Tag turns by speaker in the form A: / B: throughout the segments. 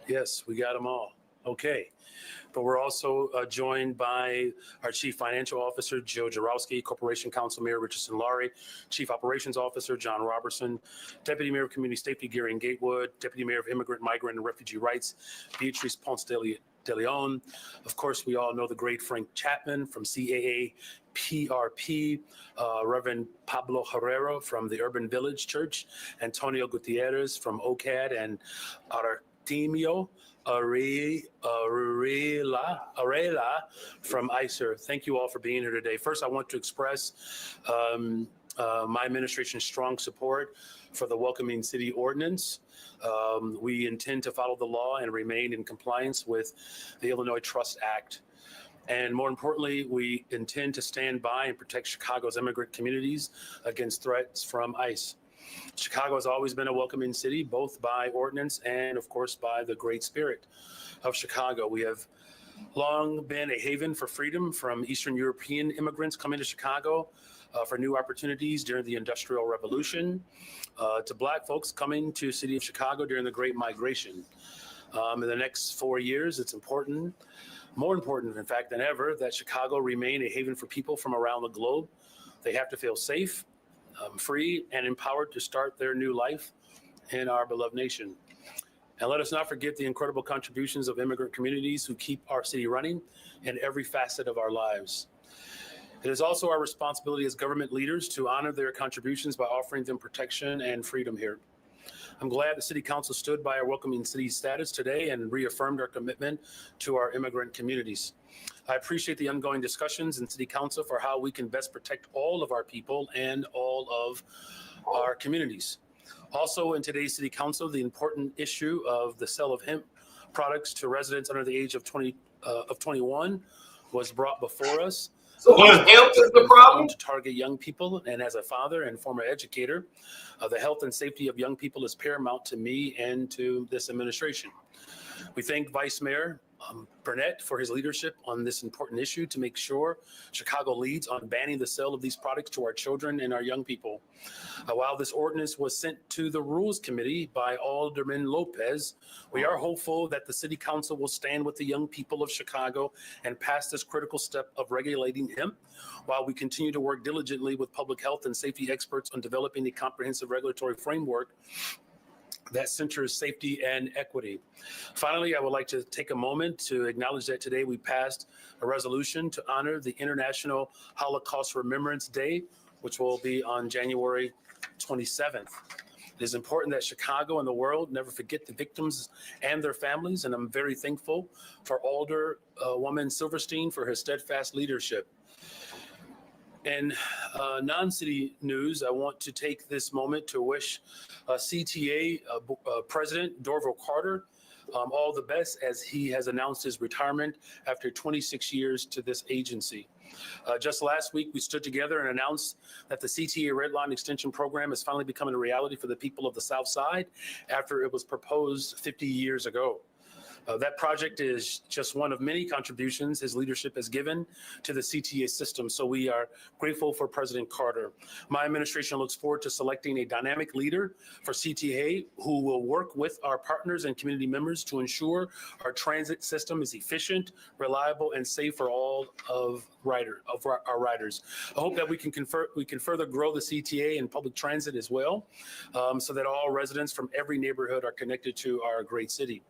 A: Yes, we got them all. Okay. But we're also joined by our Chief Financial Officer, Joe Jarowski, Corporation Counsel Mayor Richardson Laurie, Chief Operations Officer, John Robertson, Deputy Mayor of Community Safety, Gary Gatewood, Deputy Mayor of Immigrant, Migrant, and Refugee Rights, Beatrice Ponce de Leon. Of course, we all know the great Frank Chapman from CAA PRP, Reverend Pablo Herrera from the Urban Village Church, Antonio Gutierrez from OCAD, and Artemio Arela from ICER. Thank you all for being here today. First, I want to express my administration's strong support for the Welcoming City Ordinance. We intend to follow the law and remain in compliance with the Illinois Trust Act. And more importantly, we intend to stand by and protect Chicago's immigrant communities against threats from ICE. Chicago has always been a welcoming city, both by ordinance and, of course, by the great spirit of Chicago. We have long been a haven for freedom from Eastern European immigrants coming to Chicago for new opportunities during the Industrial Revolution, to Black folks coming to the city of Chicago during the Great Migration. In the next 4 years, it's important, more important, in fact, than ever, that Chicago remain a haven for people from around the globe. They have to feel safe, free, and empowered to start their new life in our beloved nation. And let us not forget the incredible contributions of immigrant communities who keep our city running in every facet of our lives. It is also our responsibility as government leaders to honor their contributions by offering them protection and freedom here. I'm glad the City Council stood by our welcoming city status today and reaffirmed our commitment to our immigrant communities. I appreciate the ongoing discussions in City Council for how we can best protect all of our people and all of our communities. Also in today's City Council, the important issue of the sale of hemp products to residents under the age of 21 was brought before us.
B: So hemp is the problem?
A: To target young people, and as a father and former educator, the health and safety of young people is paramount to me and to this administration. We thank Vice Mayor Burnett for his leadership on this important issue to make sure Chicago leads on banning the sale of these products to our children and our young people. While this ordinance was sent to the Rules Committee by Alderman Lopez, we are hopeful that the City Council will stand with the young people of Chicago and pass this critical step of regulating hemp, while we continue to work diligently with public health and safety experts on developing a comprehensive regulatory framework that centers safety and equity. Finally, I would like to take a moment to acknowledge that today we passed a resolution to honor the International Holocaust Remembrance Day, which will be on January 27th. It is important that Chicago and the world never forget the victims and their families, and I'm very thankful for Alderwoman Silverstein for her steadfast leadership. In non-city news, I want to take this moment to wish CTA President Dorval Carter all the best, as he has announced his retirement after 26 years to this agency. Just last week, we stood together and announced that the CTA Red Line Extension Program is finally becoming a reality for the people of the South Side after it was proposed 50 years ago. That project is just one of many contributions his leadership has given to the CTA system, so we are grateful for President Carter. My administration looks forward to selecting a dynamic leader for CTA who will work with our partners and community members to ensure our transit system is efficient, reliable, and safe for all of our riders. I hope that we can further grow the CTA and public transit as well, so that all residents from every neighborhood are connected to our great city.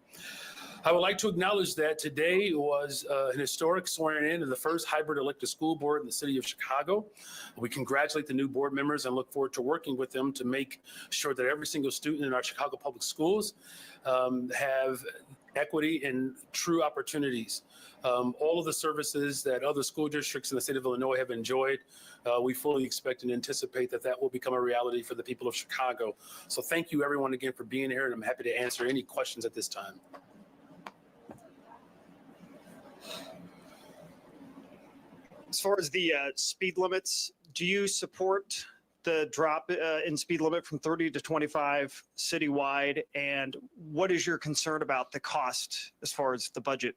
A: I would like to acknowledge that today was an historic swearing in of the first hybrid elected school board in the city of Chicago. We congratulate the new board members and look forward to working with them to make sure that every single student in our Chicago public schools have equity and true opportunities. All of the services that other school districts in the state of Illinois have enjoyed, we fully expect and anticipate that that will become a reality for the people of Chicago. So thank you everyone again for being here, and I'm happy to answer any questions at this time.
C: As far as the speed limits, do you support the drop in speed limit from 30 to 25 citywide? And what is your concern about the cost as far as the budget?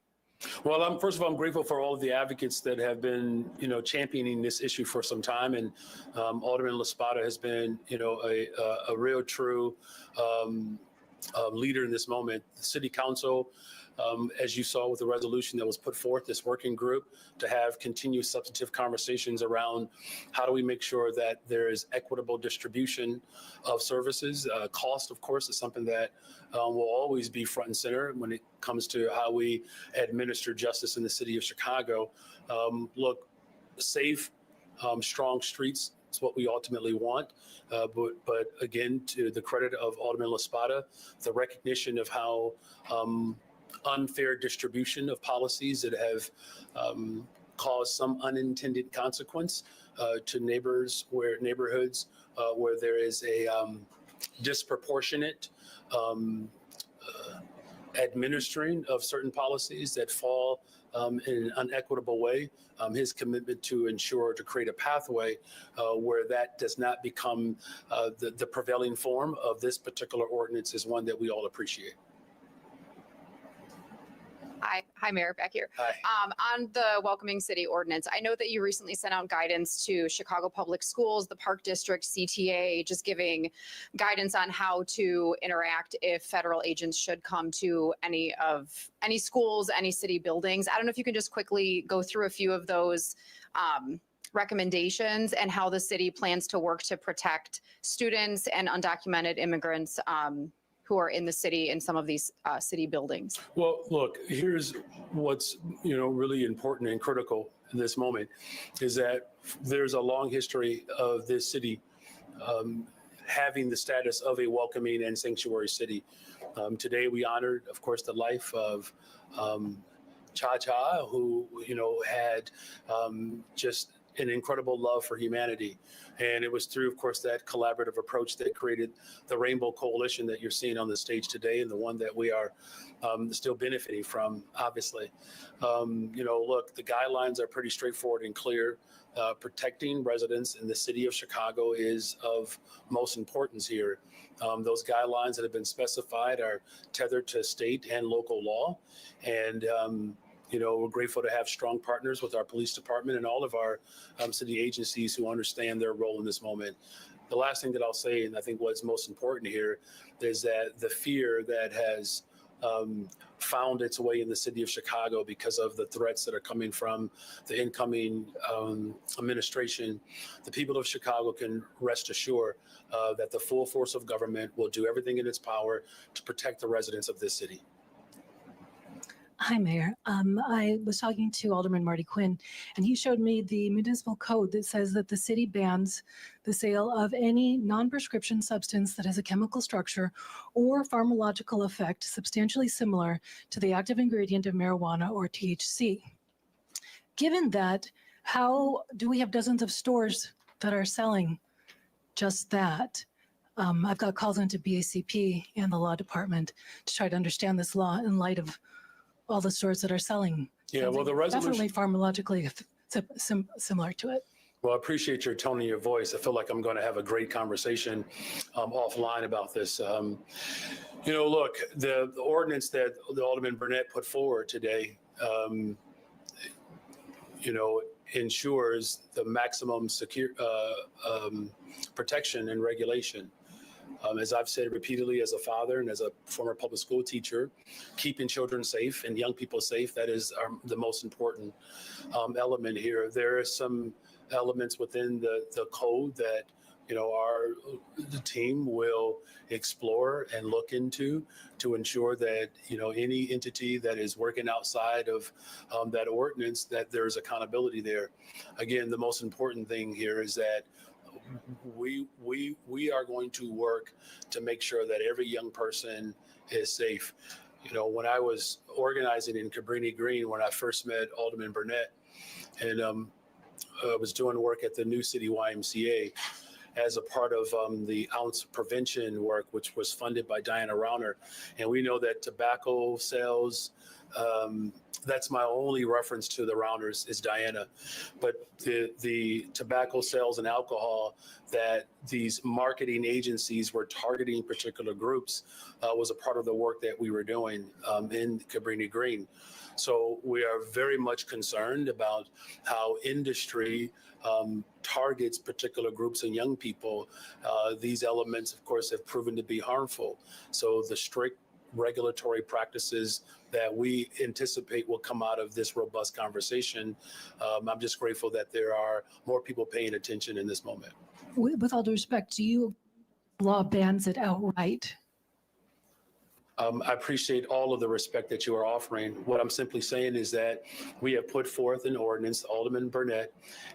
A: Well, first of all, I'm grateful for all of the advocates that have been, championing this issue for some time. And Alderman LaSpada has been, a real true leader in this moment. The city council, as you saw with the resolution that was put forth, this working group to have continued substantive conversations around how do we make sure that there is equitable distribution of services. Cost, of course, is something that will always be front and center when it comes to how we administer justice in the city of Chicago. Look, safe, strong streets is what we ultimately want. But again, to the credit of Alderman LaSpada, the recognition of how unfair distribution of policies that have caused some unintended consequence to neighborhoods where there is a disproportionate administering of certain policies that fall in an unequitable way. His commitment to ensure to create a pathway where that does not become the prevailing form of this particular ordinance is one that we all appreciate.
D: Hi, Mayor, back here.
A: Hi.
D: On the Welcoming City Ordinance, I know that you recently sent out guidance to Chicago Public Schools, the Park District, CTA, just giving guidance on how to interact if federal agents should come to any schools, any city buildings. I don't know if you can just quickly go through a few of those recommendations and how the city plans to work to protect students and undocumented immigrants who are in the city in some of these city buildings.
A: Well, look, here's what's really important and critical in this moment is that there's a long history of this city having the status of a welcoming and sanctuary city. Today we honored, of course, the life of Cha-Cha, who had just an incredible love for humanity. And it was through, of course, that collaborative approach that created the Rainbow Coalition that you're seeing on the stage today, and the one that we are still benefiting from, obviously. Look, the guidelines are pretty straightforward and clear. Protecting residents in the city of Chicago is of most importance here. Those guidelines that have been specified are tethered to state and local law. And we're grateful to have strong partners with our police department and all of our city agencies who understand their role in this moment. The last thing that I'll say, and I think what's most important here, is that the fear that has found its way in the city of Chicago because of the threats that are coming from the incoming administration, the people of Chicago can rest assured that the full force of government will do everything in its power to protect the residents of this city.
E: Hi, Mayor. I was talking to Alderman Marty Quinn, and he showed me the municipal code that says that the city bans the sale of any non-prescription substance that has a chemical structure or pharmacological effect substantially similar to the active ingredient of marijuana or THC. Given that, how do we have dozens of stores that are selling just that? I've got calls into BACP and the law department to try to understand this law in light of all the stores that are selling.
A: Yeah, well, the resolution
E: definitely pharmacologically similar to it.
A: Well, I appreciate your tone and your voice. I feel like I'm going to have a great conversation offline about this. Look, the ordinance that the Alderman Burnett put forward today, ensures the maximum protection and regulation. As I've said repeatedly as a father and as a former public school teacher, keeping children safe and young people safe, that is the most important element here. There are some elements within the code that, the team will explore and look into to ensure that, any entity that is working outside of that ordinance, that there's accountability there. Again, the most important thing here is that we are going to work to make sure that every young person is safe. When I was organizing in Cabrini Green, when I first met Alderman Burnett, and I was doing work at the New City YMCA as a part of the ounce prevention work, which was funded by Diana Rauner. And we know that tobacco sales, That's my only reference to the Rounders is Diana. But the tobacco sales and alcohol that these marketing agencies were targeting particular groups was a part of the work that we were doing in Cabrini Green. So we are very much concerned about how industry targets particular groups and young people. These elements, of course, have proven to be harmful. So the strict regulatory practices that we anticipate will come out of this robust conversation. I'm just grateful that there are more people paying attention in this moment.
E: With all due respect, do you law bans it outright?
A: I appreciate all of the respect that you are offering. What I'm simply saying is that we have put forth an ordinance, Alderman Burnett,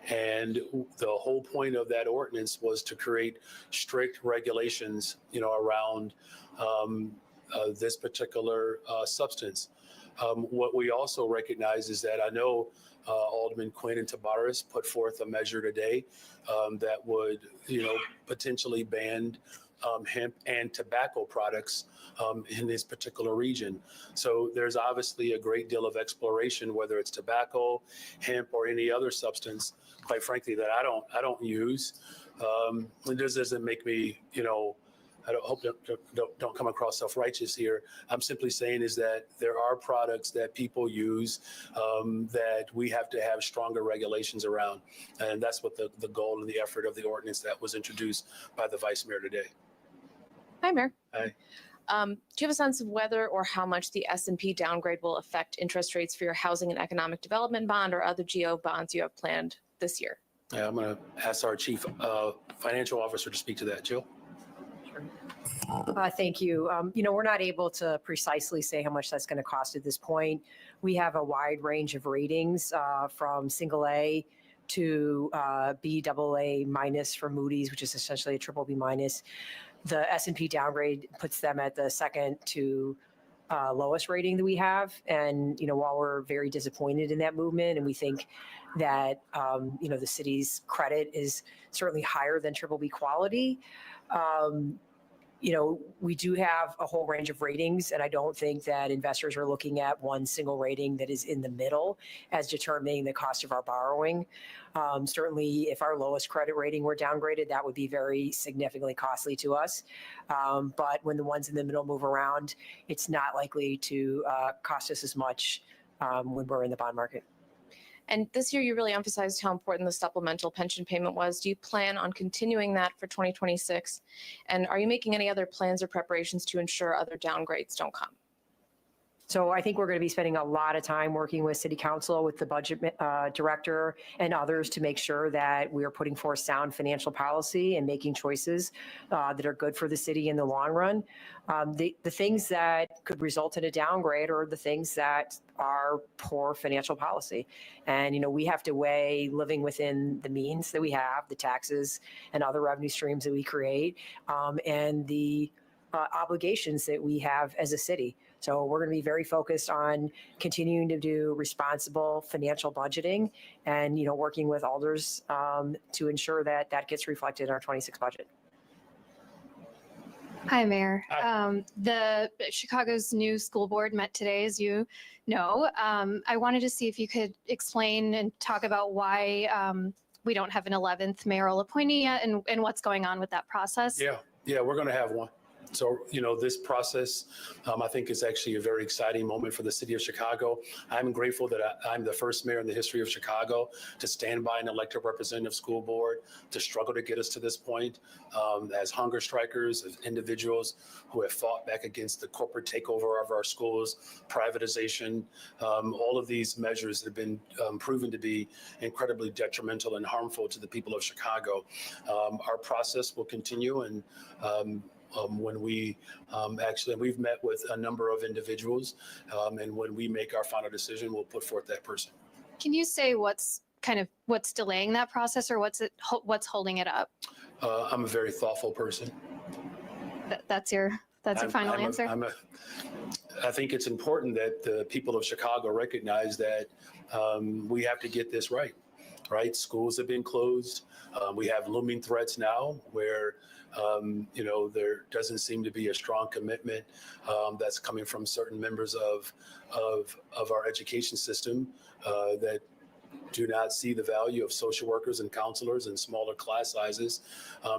A: and the whole point of that ordinance was to create strict regulations, around this particular substance. What we also recognize is that I know Alderman Quinn and Tabaris put forth a measure today that would, potentially ban hemp and tobacco products in this particular region. So there's obviously a great deal of exploration, whether it's tobacco, hemp, or any other substance, quite frankly, that I don't use. This doesn't make me, I don't come across self-righteous here. I'm simply saying is that there are products that people use that we have to have stronger regulations around. And that's what the goal and the effort of the ordinance that was introduced by the Vice Mayor today.
F: Hi, Mayor.
A: Hi.
F: Do you have a sense of whether or how much the S&P downgrade will affect interest rates for your housing and economic development bond or other GO bonds you have planned this year?
A: Yeah, I'm going to ask our Chief Financial Officer to speak to that. Jill?
G: Thank you. We're not able to precisely say how much that's going to cost at this point. We have a wide range of ratings from single A to BAA minus for Moody's, which is essentially a triple B minus. The S&P downgrade puts them at the second to lowest rating that we have. And, while we're very disappointed in that movement, and we think that, the city's credit is certainly higher than triple B quality, we do have a whole range of ratings, and I don't think that investors are looking at one single rating that is in the middle as determining the cost of our borrowing. Certainly, if our lowest credit rating were downgraded, that would be very significantly costly to us. But when the ones in the middle move around, it's not likely to cost us as much when we're in the bond market.
F: And this year, you really emphasized how important the supplemental pension payment was. Do you plan on continuing that for 2026? And are you making any other plans or preparations to ensure other downgrades don't come?
G: So I think we're going to be spending a lot of time working with City Council, with the budget director and others to make sure that we are putting forth sound financial policy and making choices that are good for the city in the long run. The things that could result in a downgrade are the things that are poor financial policy. And, we have to weigh living within the means that we have, the taxes and other revenue streams that we create, and the obligations that we have as a city. So we're going to be very focused on continuing to do responsible financial budgeting and, working with alders to ensure that that gets reflected in our 26 budget.
D: Hi, Mayor.
A: Hi.
D: The Chicago's new school board met today, as you know. I wanted to see if you could explain and talk about why we don't have an 11th mayoral appointee yet and what's going on with that process.
A: Yeah, we're going to have one. So, this process, I think is actually a very exciting moment for the city of Chicago. I'm grateful that I'm the first mayor in the history of Chicago to stand by an elected representative school board, to struggle to get us to this point as hunger strikers, as individuals who have fought back against the corporate takeover of our schools, privatization, all of these measures have been proven to be incredibly detrimental and harmful to the people of Chicago. Our process will continue, and when we we've met with a number of individuals, and when we make our final decision, we'll put forth that person.
D: Can you say what's delaying that process, or what's holding it up?
A: I'm a very thoughtful person.
D: That's your final answer?
A: I think it's important that the people of Chicago recognize that we have to get this right. Schools have been closed. We have looming threats now where There doesn't seem to be a strong commitment that's coming from certain members of our education system that do not see the value of social workers and counselors and smaller class sizes.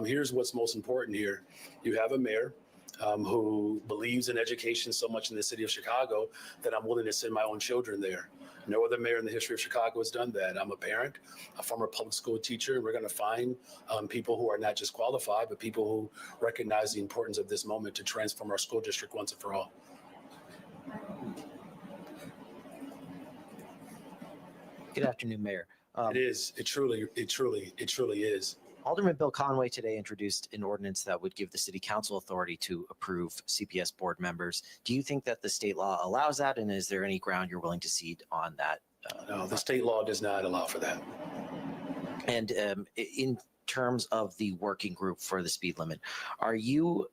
A: Here's what's most important here. You have a mayor who believes in education so much in the city of Chicago that I'm willing to send my own children there. No other mayor in the history of Chicago has done that. I'm a parent, a former public school teacher, and we're going to find people who are not just qualified, but people who recognize the importance of this moment to transform our school district once and for all.
H: Good afternoon, Mayor.
A: It truly is.
H: Alderman Bill Conway today introduced an ordinance that would give the city council authority to approve CPS board members. Do you think that the state law allows that? And is there any ground you're willing to cede on that?
A: No, the state law does not allow for that.
H: And in terms of the working group for the speed limit, are you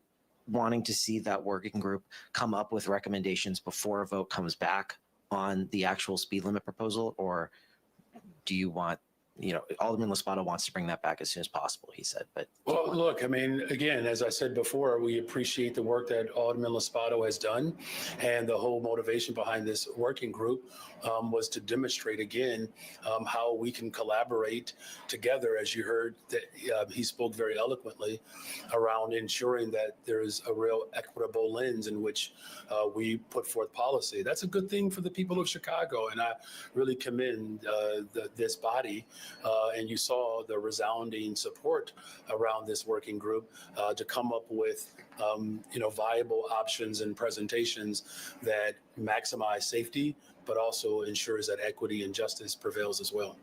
H: wanting to see that working group come up with recommendations before a vote comes back on the actual speed limit proposal? Or do you want, Alderman Lospada wants to bring that back as soon as possible, he said, but.
A: Well, look, I mean, again, as I said before, we appreciate the work that Alderman Lospada has done. And the whole motivation behind this working group was to demonstrate again how we can collaborate together. As you heard, that he spoke very eloquently around ensuring that there is a real equitable lens in which we put forth policy. That's a good thing for the people of Chicago. And I really commend this body. And you saw the resounding support around this working group to come up with, viable options and presentations that maximize safety, but also ensures that equity and justice prevails as well.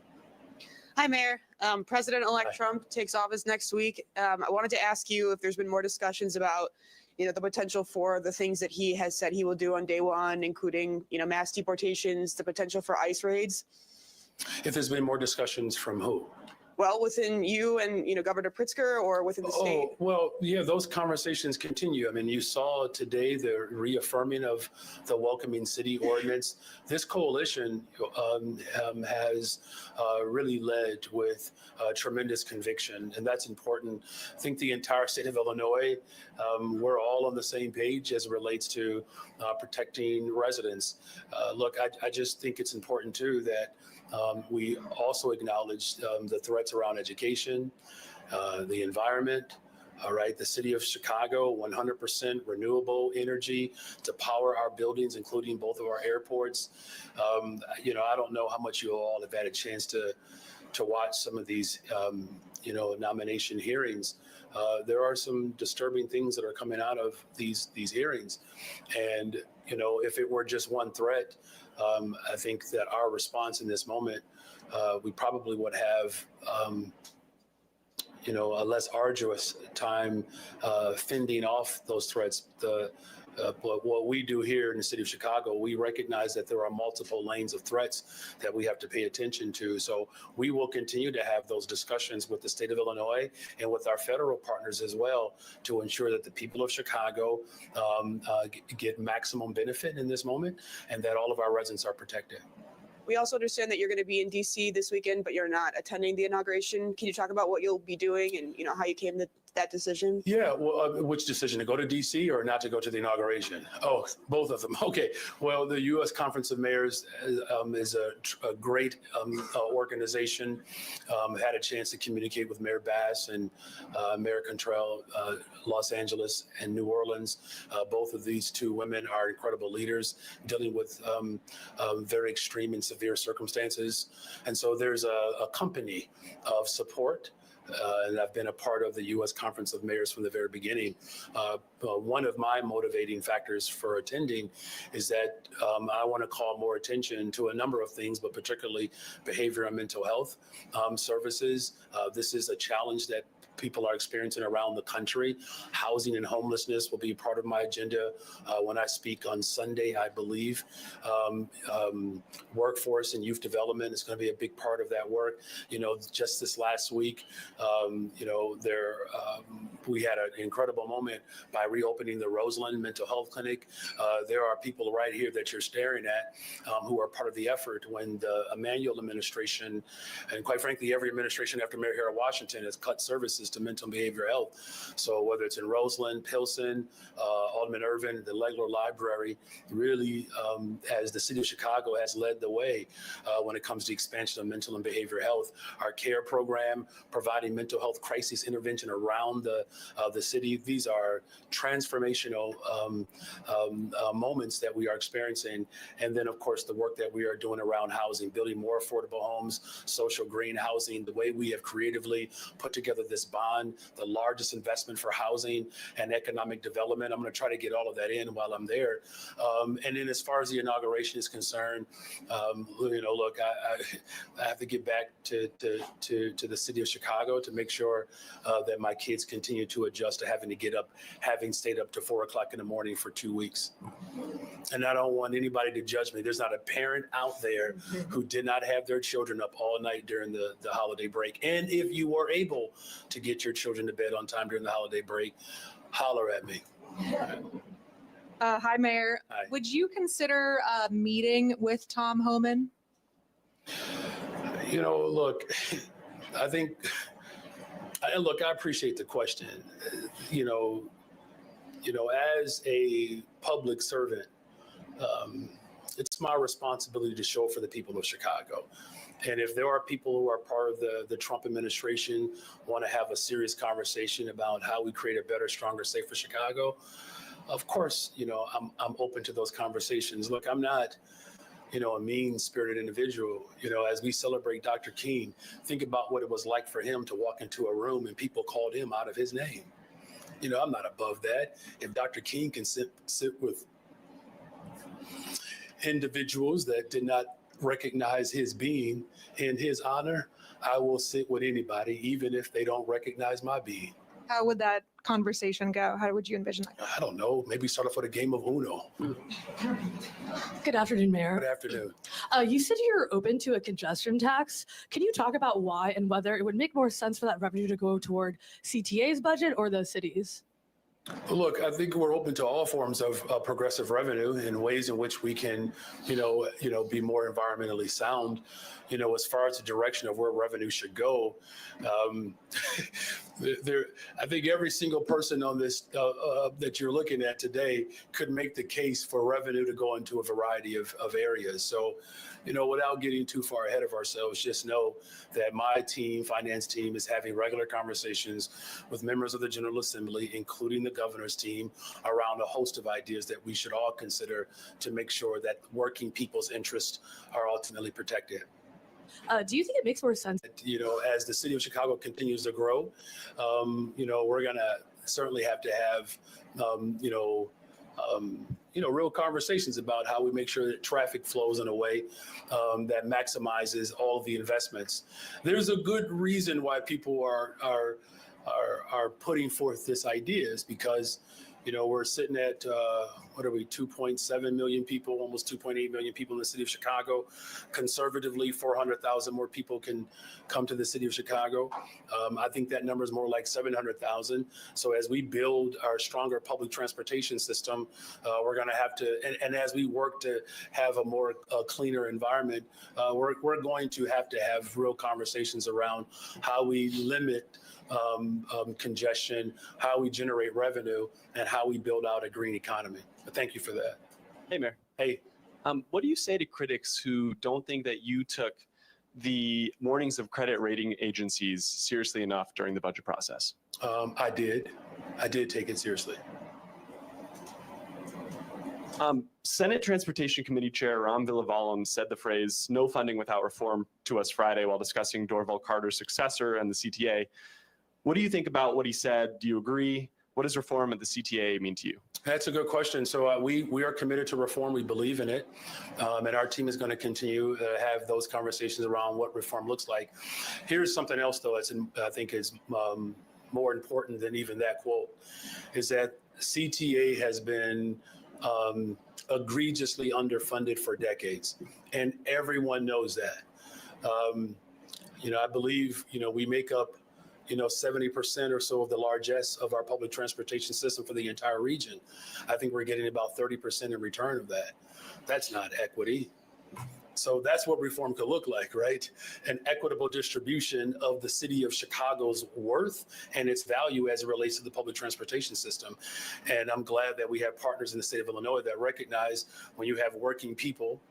I: Hi, Mayor. President-elect Trump takes office next week. I wanted to ask you if there's been more discussions about, the potential for the things that he has said he will do on day one, including, mass deportations, the potential for ICE raids.
A: If there's been more discussions from who?
I: Well, within you and, Governor Pritzker, or within the state?
A: Oh, well, yeah, those conversations continue. I mean, you saw today the reaffirming of the Welcoming City Ordinance. This coalition has really led with tremendous conviction, and that's important. I think the entire state of Illinois, we're all on the same page as it relates to protecting residents. Look, I just think it's important, too, that we also acknowledge the threats around education, the environment, all right, the city of Chicago, 100% renewable energy to power our buildings, including both of our airports. I don't know how much you all have had a chance to watch some of these, nomination hearings. There are some disturbing things that are coming out of these hearings. And, if it were just one threat, I think that our response in this moment, we probably would have, a less arduous time fending off those threats. But what we do here in the city of Chicago, we recognize that there are multiple lanes of threats that we have to pay attention to. So we will continue to have those discussions with the state of Illinois and with our federal partners as well to ensure that the people of Chicago get maximum benefit in this moment and that all of our residents are protected.
I: We also understand that you're going to be in D.C. this weekend, but you're not attending the inauguration. Can you talk about what you'll be doing and, how you came to that decision?
A: Yeah, well, which decision, to go to D.C. or not to go to the inauguration? Oh, both of them. Okay. Well, the U.S. Conference of Mayors is a great organization. Had a chance to communicate with Mayor Bass and Mayor Cantrell, Los Angeles and New Orleans. Both of these two women are incredible leaders dealing with very extreme and severe circumstances. And so there's a company of support. And I've been a part of the U.S. Conference of Mayors from the very beginning. One of my motivating factors for attending is that I want to call more attention to a number of things, but particularly behavioral and mental health services. This is a challenge that people are experiencing around the country. Housing and homelessness will be part of my agenda when I speak on Sunday, I believe. Workforce and youth development is going to be a big part of that work. Just this last week, we had an incredible moment by reopening the Roseland Mental Health Clinic. There are people right here that you're staring at who are part of the effort when the Emanuel administration, and quite frankly, every administration after Mayor Harold Washington has cut services resources to mental and behavioral health. So whether it's in Roseland, Pilsen, Alderman Irvin, the Legler Library, really, as the city of Chicago has led the way when it comes to expansion of mental and behavioral health. Our CARE program, providing mental health crisis intervention around the city. These are transformational moments that we are experiencing. And then, of course, the work that we are doing around housing, building more affordable homes, social green housing, the way we have creatively put together this bond, the largest investment for housing and economic development. I'm going to try to get all of that in while I'm there. And then as far as the inauguration is concerned, look, I have to get back to the city of Chicago to make sure that my kids continue to adjust to having to get up, having stayed up to 4 o'clock in the morning for 2 weeks. And I don't want anybody to judge me. There's not a parent out there who did not have their children up all night during the holiday break. And if you were able to get your children to bed on time during the holiday break, holler at me.
J: Hi, Mayor.
A: Hi.
J: Would you consider meeting with Tom Homan?
A: Look, I appreciate the question. As a public servant, it's my responsibility to show for the people of Chicago. And if there are people who are part of the Trump administration want to have a serious conversation about how we create a better, stronger, safer Chicago, of course, I'm open to those conversations. Look, I'm not, a mean-spirited individual. As we celebrate Dr. King, think about what it was like for him to walk into a room and people called him out of his name. I'm not above that. If Dr. King can sit with individuals that did not recognize his being in his honor, I will sit with anybody, even if they don't recognize my being.
J: How would that conversation go? How would you envision that?
A: I don't know. Maybe start off with a game of Uno.
K: Good afternoon, Mayor.
A: Good afternoon.
K: You said you're open to a congestion tax. Can you talk about why and whether it would make more sense for that revenue to go toward CTA's budget or the city's?
A: Look, I think we're open to all forms of progressive revenue in ways in which we can, be more environmentally sound. As far as the direction of where revenue should go, I think every single person on this that you're looking at today could make the case for revenue to go into a variety of areas. So, without getting too far ahead of ourselves, just know that my finance team, is having regular conversations with members of the General Assembly, including the governor's team, around a host of ideas that we should all consider to make sure that working people's interests are ultimately protected.
K: Do you think it makes more sense?
A: As the city of Chicago continues to grow, we're going to certainly have to have, real conversations about how we make sure that traffic flows in a way that maximizes all of the investments. There's a good reason why people are putting forth this idea is because, we're sitting at, 2.7 million people, almost 2.8 million people in the city of Chicago. Conservatively, 400,000 more people can come to the city of Chicago. I think that number is more like 700,000. So as we build our stronger public transportation system, we're going to have to, and as we work to have a more cleaner environment, we're going to have real conversations around how we limit congestion, how we generate revenue, and how we build out a green economy. But thank you for that.
L: Hey, Mayor.
A: Hey.
L: What do you say to critics who don't think that you took the warnings of credit rating agencies seriously enough during the budget process?
A: I did take it seriously.
L: Senate Transportation Committee Chair Ram Villavalam said the phrase "no funding without reform" to us Friday while discussing Dorval Carter's successor and the CTA. What do you think about what he said? Do you agree? What does reform at the CTA mean to you?
A: That's a good question. So we are committed to reform. We believe in it. And our team is going to continue to have those conversations around what reform looks like. Here's something else, though, that's I think is more important than even that quote, is that CTA has been egregiously underfunded for decades. And everyone knows that. I believe, we make up 70% or so of the largesse of our public transportation system for the entire region. I think we're getting about 30% in return of that. That's not equity. So that's what reform could look like, right? An equitable distribution of the city of Chicago's worth and its value as it relates to the public transportation system. And I'm glad that we have partners in the state of Illinois that recognize when you have working people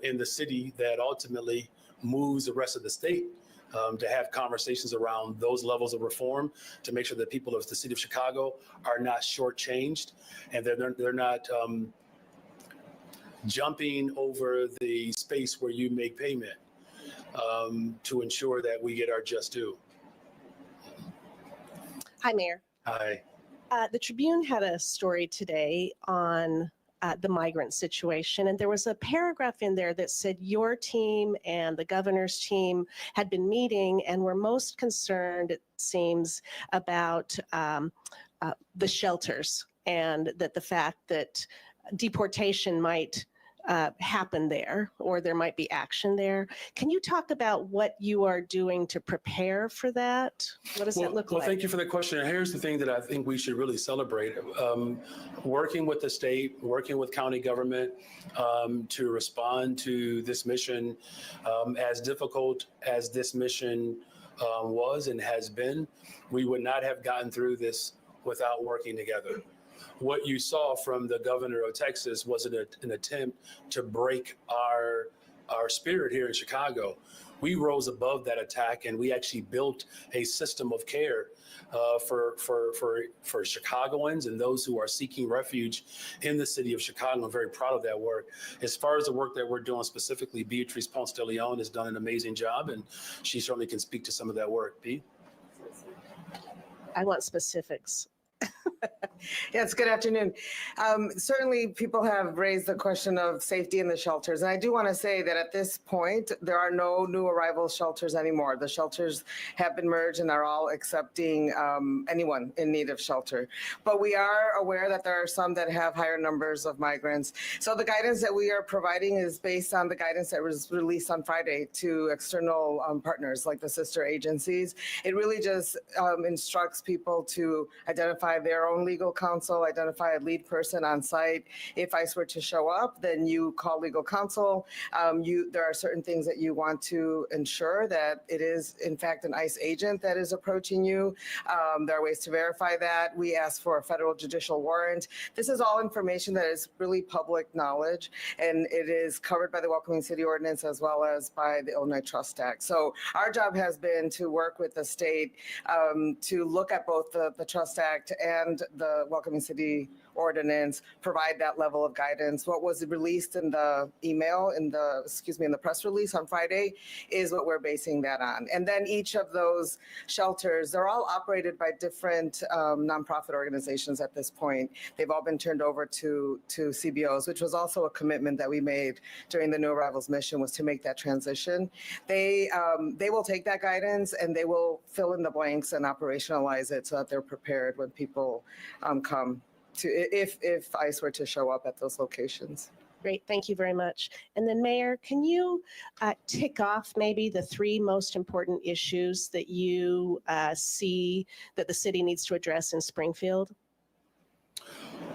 A: in the city that ultimately moves the rest of the state, to have conversations around those levels of reform to make sure that people of the city of Chicago are not shortchanged and they're not jumping over the space where you make payment, to ensure that we get our just due.
M: Hi, Mayor.
A: Hi.
M: The Tribune had a story today on the migrant situation, and there was a paragraph in there that said your team and the governor's team had been meeting and were most concerned, it seems, about the shelters, and that the fact that deportation might happen there, or there might be action there. Can you talk about what you are doing to prepare for that? What does it look
A: well,
M: like?
A: thank you for that question. And here's the thing that I think we should really celebrate. Working with the state, working with county government, to respond to this mission, as difficult as this mission was and has been, we would not have gotten through this without working together. What you saw from the governor of Texas was an attempt to break our spirit here in Chicago. We rose above that attack, and we actually built a system of care for Chicagoans and those who are seeking refuge in the city of Chicago. I'm very proud of that work. As far as the work that we're doing specifically, Beatrice Ponce de Leon has done an amazing job, and she certainly can speak to some of that work. B?
M: I want specifics.
N: Yes, good afternoon. Certainly, people have raised the question of safety in the shelters. And I do want to say that at this point, there are no new arrival shelters anymore. The shelters have been merged and are all accepting anyone in need of shelter. But we are aware that there are some that have higher numbers of migrants. So the guidance that we are providing is based on the guidance that was released on Friday to external partners like the sister agencies. It really just instructs people to identify their own legal counsel, identify a lead person on site. If ICE were to show up, then you call legal counsel. There are certain things that you want to ensure that it is, in fact, an ICE agent that is approaching you. There are ways to verify that. We ask for a federal judicial warrant. This is all information that is really public knowledge, and it is covered by the Welcoming City Ordinance as well as by the Illinois Trust Act. So our job has been to work with the state to look at both the Trust Act and the Welcoming City Ordinance, provide that level of guidance. What was released in the email, in the press release on Friday, is what we're basing that on. And then each of those shelters, they're all operated by different nonprofit organizations at this point. They've all been turned over to CBOs, which was also a commitment that we made during the New Arrivals mission, was to make that transition. They will take that guidance and they will fill in the blanks and operationalize it so that they're prepared when people come to, if ICE were to show up at those locations.
M: Great, thank you very much. And then Mayor, can you tick off maybe the three most important issues that you see that the city needs to address in Springfield?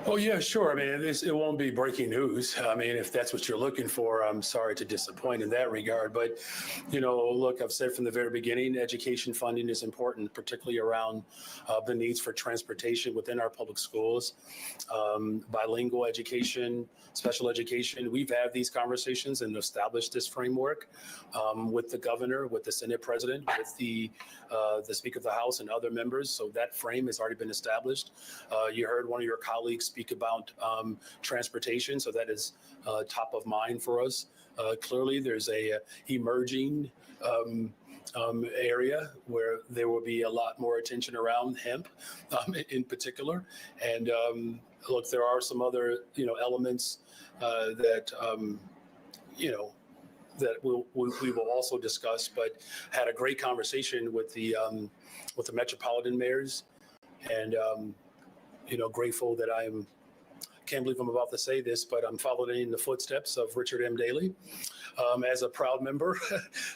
A: Oh, yeah, sure. I mean, it won't be breaking news. I mean, if that's what you're looking for, I'm sorry to disappoint in that regard. But, look, I've said from the very beginning, education funding is important, particularly around the needs for transportation within our public schools, bilingual education, special education. We've had these conversations and established this framework with the governor, with the Senate president, with the Speaker of the House and other members. So that frame has already been established. You heard one of your colleagues speak about transportation. So that is top of mind for us. Clearly, there's a emerging area where there will be a lot more attention around hemp in particular. And look, there are some other, elements that, that we will also discuss, but had a great conversation with the metropolitan mayors, and grateful that can't believe I'm about to say this, but I'm following in the footsteps of Richard M. Daley as a proud member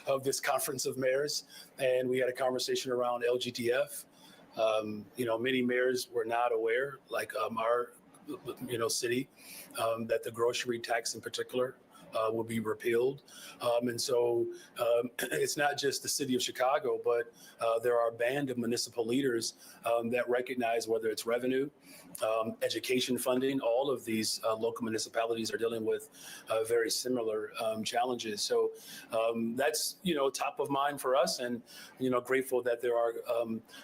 A: of this conference of mayors. And we had a conversation around LGTF. Many mayors were not aware, like our, city, that the grocery tax in particular will be repealed. And so it's not just the city of Chicago, but there are a band of municipal leaders that recognize whether it's revenue, education funding, all of these local municipalities are dealing with very similar challenges. So that's, top of mind for us, and, grateful that there are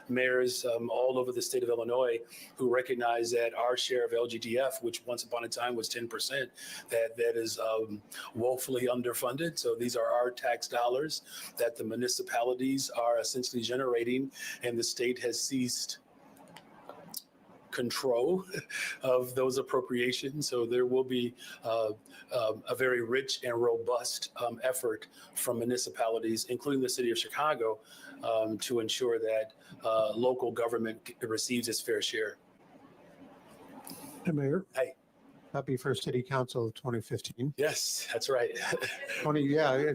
A: mayors all over the state of Illinois who recognize that our share of LGDF, which once upon a time was 10%, that is woefully underfunded. So these are our tax dollars that the municipalities are essentially generating, and the state has ceased control of those appropriations. So there will be a very rich and robust effort from municipalities, including the city of Chicago, to ensure that local government receives its fair share.
O: Hey, Mayor.
A: Hey.
O: Happy first city council of 2015.
A: Yes, that's right.
O: 25.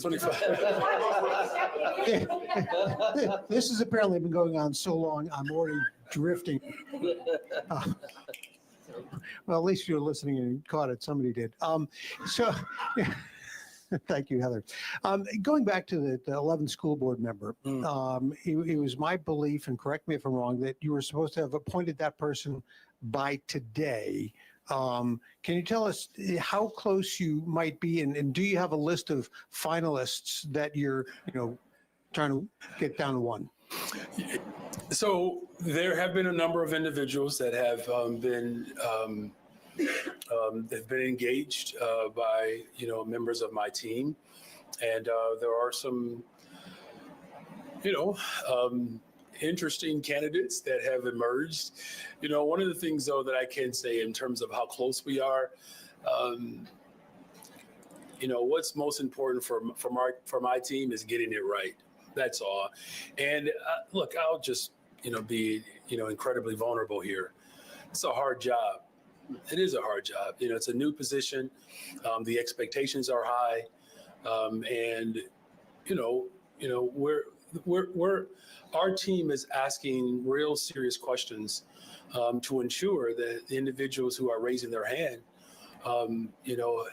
O: This has apparently been going on so long, I'm already drifting. Well, at least you were listening and caught it. Somebody did. Thank you, Heather. Going back to the 11th school board member, it was my belief, and correct me if I'm wrong, that you were supposed to have appointed that person by today. Can you tell us how close you might be, and do you have a list of finalists that you're, trying to get down to one?
A: So there have been a number of individuals that have they've been engaged by members of my team, and there are some interesting candidates that have emerged. One of the things though that I can say in terms of how close we are, what's most important for my team is getting it right. That's all. And look, I'll just be incredibly vulnerable here. It's a hard job. It is a hard job. It's a new position. The expectations are high, and our team is asking real serious questions to ensure that the individuals who are raising their hand,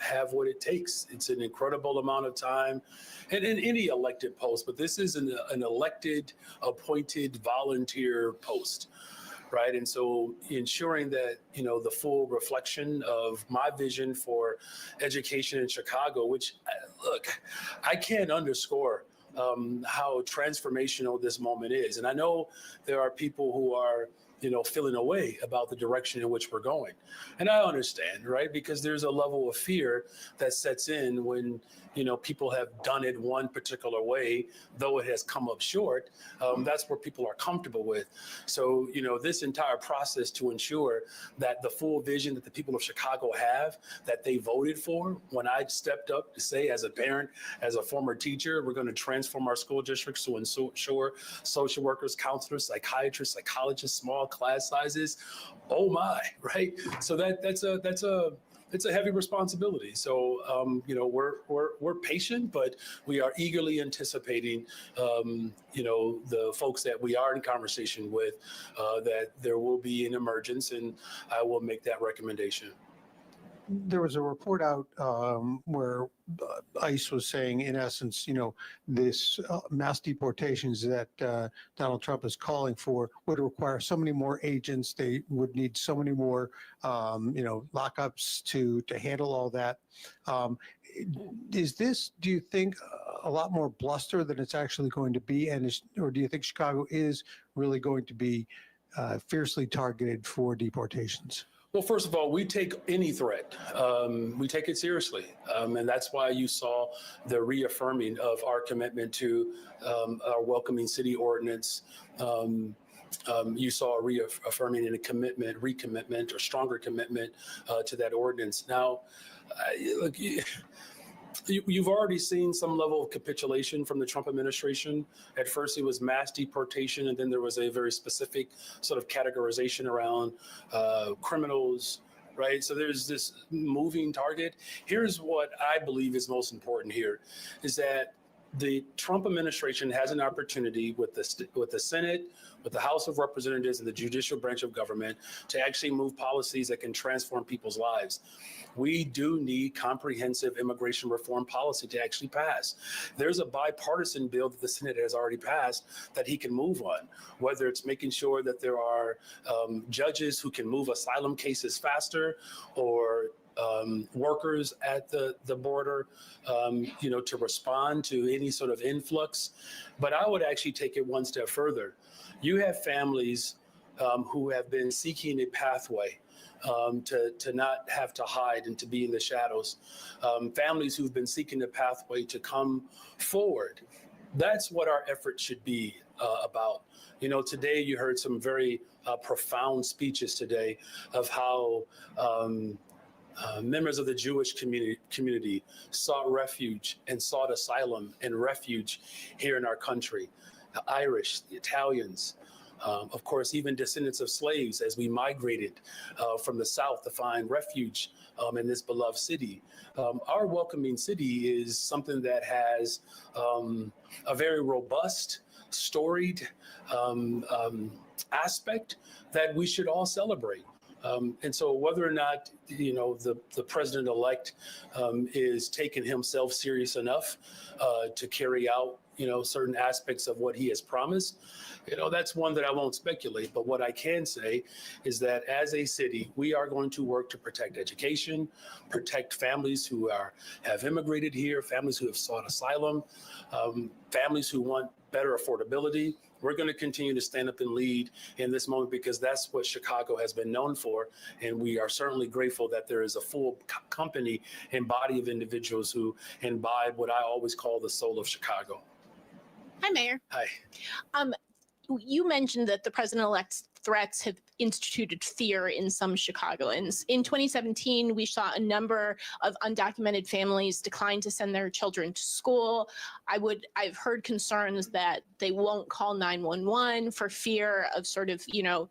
A: have what it takes. It's an incredible amount of time, and in any elected post, but this is an elected, appointed, volunteer post, right? And so ensuring that, the full reflection of my vision for education in Chicago, which, look, I can't underscore how transformational this moment is. And I know there are people who are, feeling away about the direction in which we're going. And I understand, right? Because there's a level of fear that sets in when, people have done it one particular way, though it has come up short. That's where people are comfortable with. So, this entire process to ensure that the full vision that the people of Chicago have, that they voted for, when I stepped up to say, as a parent, as a former teacher, we're going to transform our school districts to ensure social workers, counselors, psychiatrists, psychologists, small class sizes. Oh my, right? So that's a heavy responsibility. So, we're patient, but we are eagerly anticipating, the folks that we are in conversation with, that there will be an emergence, and I will make that recommendation.
O: There was a report out where ICE was saying, in essence, this mass deportations that Donald Trump is calling for would require so many more agents. They would need so many more, lockups to handle all that. Is this, do you think, a lot more bluster than it's actually going to be? Or do you think Chicago is really going to be fiercely targeted for deportations?
A: Well, first of all, we take any threat. We take it seriously. And that's why you saw the reaffirming of our commitment to our welcoming city ordinance. You saw a reaffirming and a recommitment or stronger commitment to that ordinance. Now, look, you've already seen some level of capitulation from the Trump administration. At first, it was mass deportation, and then there was a very specific sort of categorization around criminals, right? So there's this moving target. Here's what I believe is most important here, is that the Trump administration has an opportunity with the Senate, with the House of Representatives and the judicial branch of government to actually move policies that can transform people's lives. We do need comprehensive immigration reform policy to actually pass. There's a bipartisan bill that the Senate has already passed that he can move on, whether it's making sure that there are judges who can move asylum cases faster, or workers at the border, to respond to any sort of influx. But I would actually take it one step further. You have families who have been seeking a pathway to not have to hide and to be in the shadows. Families who've been seeking a pathway to come forward. That's what our effort should be about. Today you heard some very profound speeches today of how members of the Jewish community sought refuge and sought asylum and refuge here in our country. The Irish, the Italians, of course, even descendants of slaves as we migrated from the South to find refuge in this beloved city. Our welcoming city is something that has a very robust, storied aspect that we should all celebrate. And so whether or not, the president-elect is taking himself serious enough to carry out, certain aspects of what he has promised, that's one that I won't speculate. But what I can say is that as a city, we are going to work to protect education, protect families who have immigrated here, families who have sought asylum, families who want better affordability. We're going to continue to stand up and lead in this moment because that's what Chicago has been known for. And we are certainly grateful that there is a full company and body of individuals who imbibe what I always call the soul of Chicago.
P: Hi, Mayor.
A: Hi.
P: You mentioned that the president-elect's threats have instituted fear in some Chicagoans. In 2017, we saw a number of undocumented families decline to send their children to school. I've heard concerns that they won't call 911 for fear of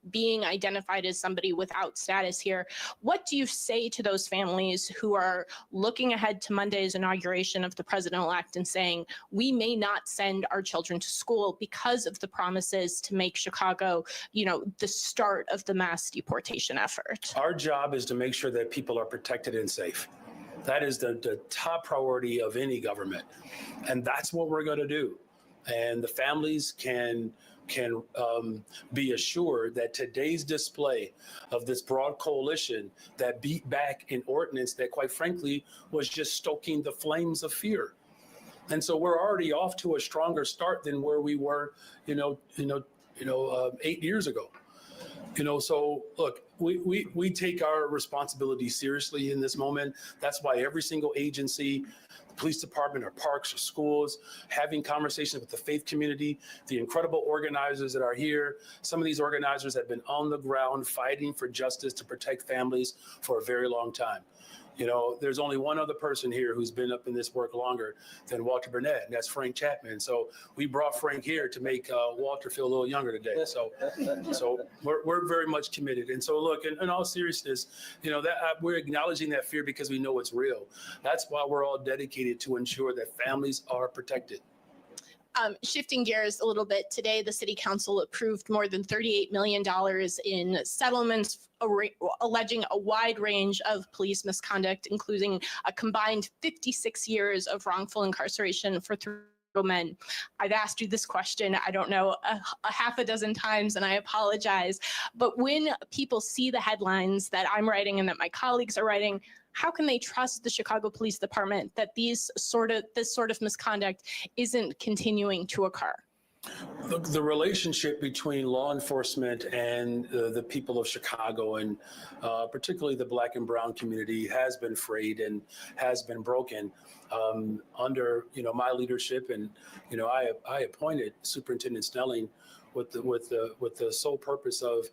P: being identified as somebody without status here. What do you say to those families who are looking ahead to Monday's inauguration of the president-elect and saying, we may not send our children to school because of the promises to make Chicago, the start of the mass deportation effort?
A: Our job is to make sure that people are protected and safe. That is the top priority of any government. And that's what we're going to do. And the families can be assured that today's display of this broad coalition that beat back an ordinance that, quite frankly, was just stoking the flames of fear. And so we're already off to a stronger start than where we were, 8 years ago. So look, we take our responsibility seriously in this moment. That's why every single agency, the police department or parks or schools, having conversations with the faith community, the incredible organizers that are here. Some of these organizers have been on the ground fighting for justice to protect families for a very long time. There's only one other person here who's been up in this work longer than Walter Burnett, and that's Frank Chapman. So we brought Frank here to make Walter feel a little younger today. So we're very much committed. And so look, in all seriousness, we're acknowledging that fear because we know it's real. That's why we're all dedicated to ensure that families are protected.
P: Shifting gears a little bit, today the City Council approved more than $38 million in settlements alleging a wide range of police misconduct, including a combined 56 years of wrongful incarceration for 3 men. I've asked you this question, I don't know, a half a dozen times, and I apologize. But when people see the headlines that I'm writing and that my colleagues are writing, how can they trust the Chicago Police Department that this sort of misconduct isn't continuing to occur?
A: The relationship between law enforcement and the people of Chicago, and particularly the Black and Brown community, has been frayed and has been broken under my leadership. And I appointed Superintendent Snelling with the sole purpose of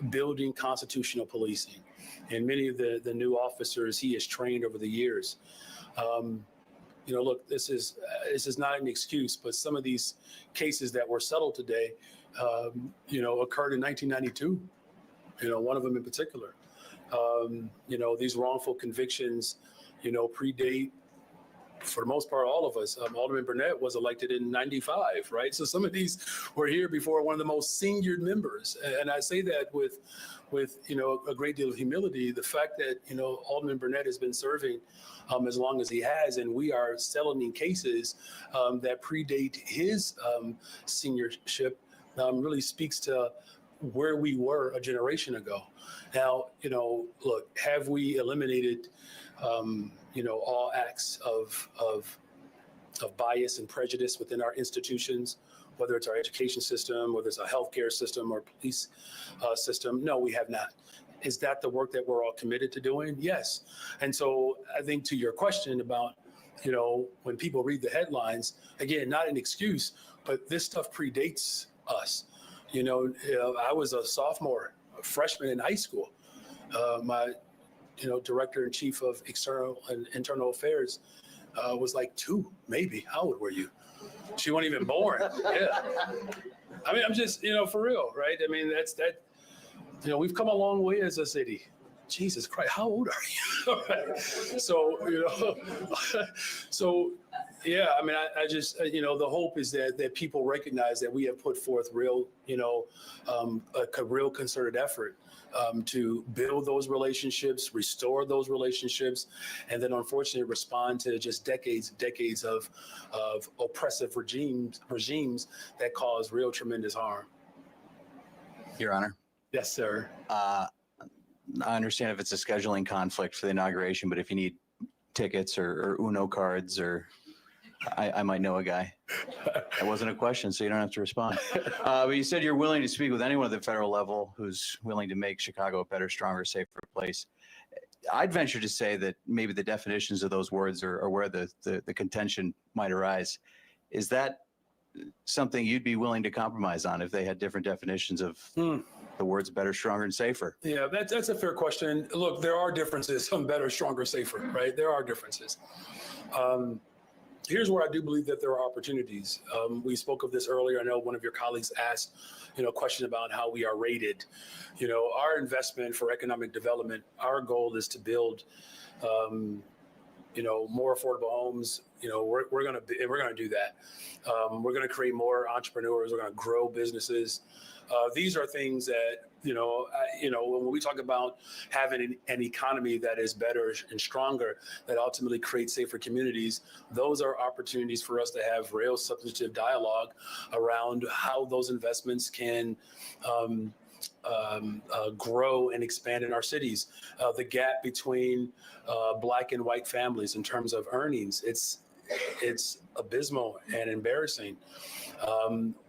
A: building constitutional policing. And many of the new officers he has trained over the years. Look, this is not an excuse, but some of these cases that were settled today, occurred in 1992. One of them in particular. These wrongful convictions, predate for the most part, all of us. Alderman Burnett was elected in '95, right? So some of these were here before one of the most senior members, and I say that with a great deal of humility. The fact that Alderman Burnett has been serving as long as he has, and we are settling cases that predate his seniorship, really speaks to where we were a generation ago. Now, look, have we eliminated all acts of bias and prejudice within our institutions, whether it's our education system, whether it's our healthcare system or police system? No, we have not. Is that the work that we're all committed to doing? Yes. And so I think to your question about, when people read the headlines, again, not an excuse, but this stuff predates us. I was a sophomore, a freshman in high school. My director and chief of external and internal affairs was like 2, maybe. How old were you? She wasn't even born. Yeah. I mean, I'm just, for real, right? I mean, we've come a long way as a city. Jesus Christ, how old are you? So, yeah, I mean, I just, the hope is that people recognize that we have put forth real, a real concerted effort to build those relationships, restore those relationships, and then unfortunately respond to just decades of oppressive regimes that cause real tremendous harm.
Q: Your Honor.
A: Yes, sir.
Q: I understand if it's a scheduling conflict for the inauguration, but if you need tickets or Uno cards, or I might know a guy. That wasn't a question, so you don't have to respond. But you said you're willing to speak with anyone at the federal level who's willing to make Chicago a better, stronger, safer place. I'd venture to say that maybe the definitions of those words are where the contention might arise. Is that something you'd be willing to compromise on if they had different definitions of the words better, stronger, and safer?
A: Yeah, that's a fair question. Look, there are differences on better, stronger, safer, right? There are differences. Here's where I do believe that there are opportunities. We spoke of this earlier. I know one of your colleagues asked, a question about how we are rated. Our investment for economic development, our goal is to build, more affordable homes. We're going to do that. We're going to create more entrepreneurs. We're going to grow businesses. These are things that, when we talk about having an economy that is better and stronger, that ultimately creates safer communities, those are opportunities for us to have real substantive dialogue around how those investments can grow and expand in our cities. The gap between Black and white families in terms of earnings, it's abysmal and embarrassing.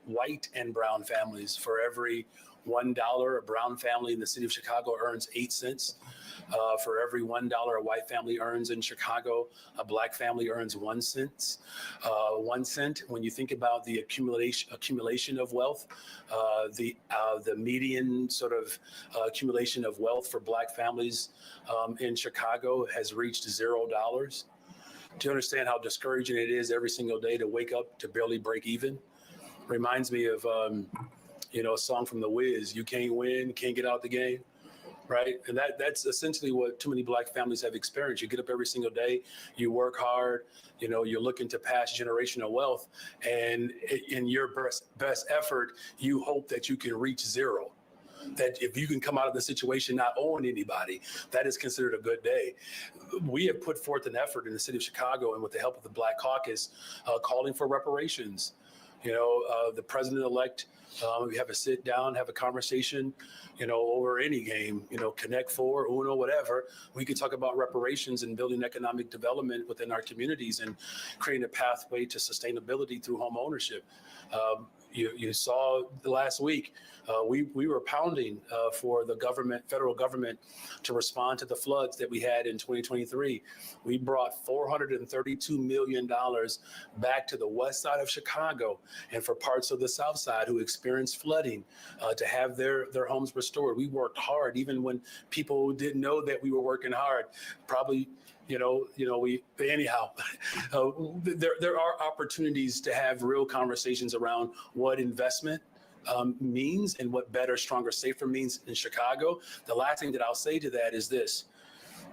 A: White and brown families, for every $1 a brown family in the city of Chicago earns 8 cents. For every $1 a white family earns in Chicago, a Black family earns 1 cent. 1 cent. When you think about the accumulation of wealth, the median sort of accumulation of wealth for Black families in Chicago has reached $0. Do you understand how discouraging it is every single day to wake up to barely break even? Reminds me of, a song from The Wiz, you can't win, can't get out the game, right? And that's essentially what too many Black families have experienced. You get up every single day, you work hard, you're looking to pass generational wealth, and in your best effort, you hope that you can reach zero. That if you can come out of the situation not owing anybody, that is considered a good day. We have put forth an effort in the city of Chicago and with the help of the Black Caucus, calling for reparations. The president-elect, we have a sit down, have a conversation, over any game, Connect Four, Uno, whatever. We could talk about reparations and building economic development within our communities and creating a pathway to sustainability through home ownership. You saw the last week, we were pounding for the federal government to respond to the floods that we had in 2023. We brought $432 million back to the west side of Chicago and for parts of the south side who experienced flooding to have their homes restored. We worked hard, even when people didn't know that we were working hard. Probably anyhow, there are opportunities to have real conversations around what investment means and what better, stronger, safer means in Chicago. The last thing that I'll say to that is this: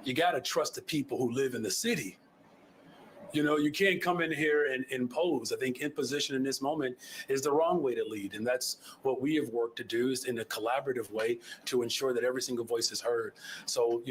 A: you got to trust the people who live in the city. You can't come in here and impose. I think imposition in this moment is the wrong way to lead. And that's what we have worked to do, is in a collaborative way to ensure that every single voice is heard. So,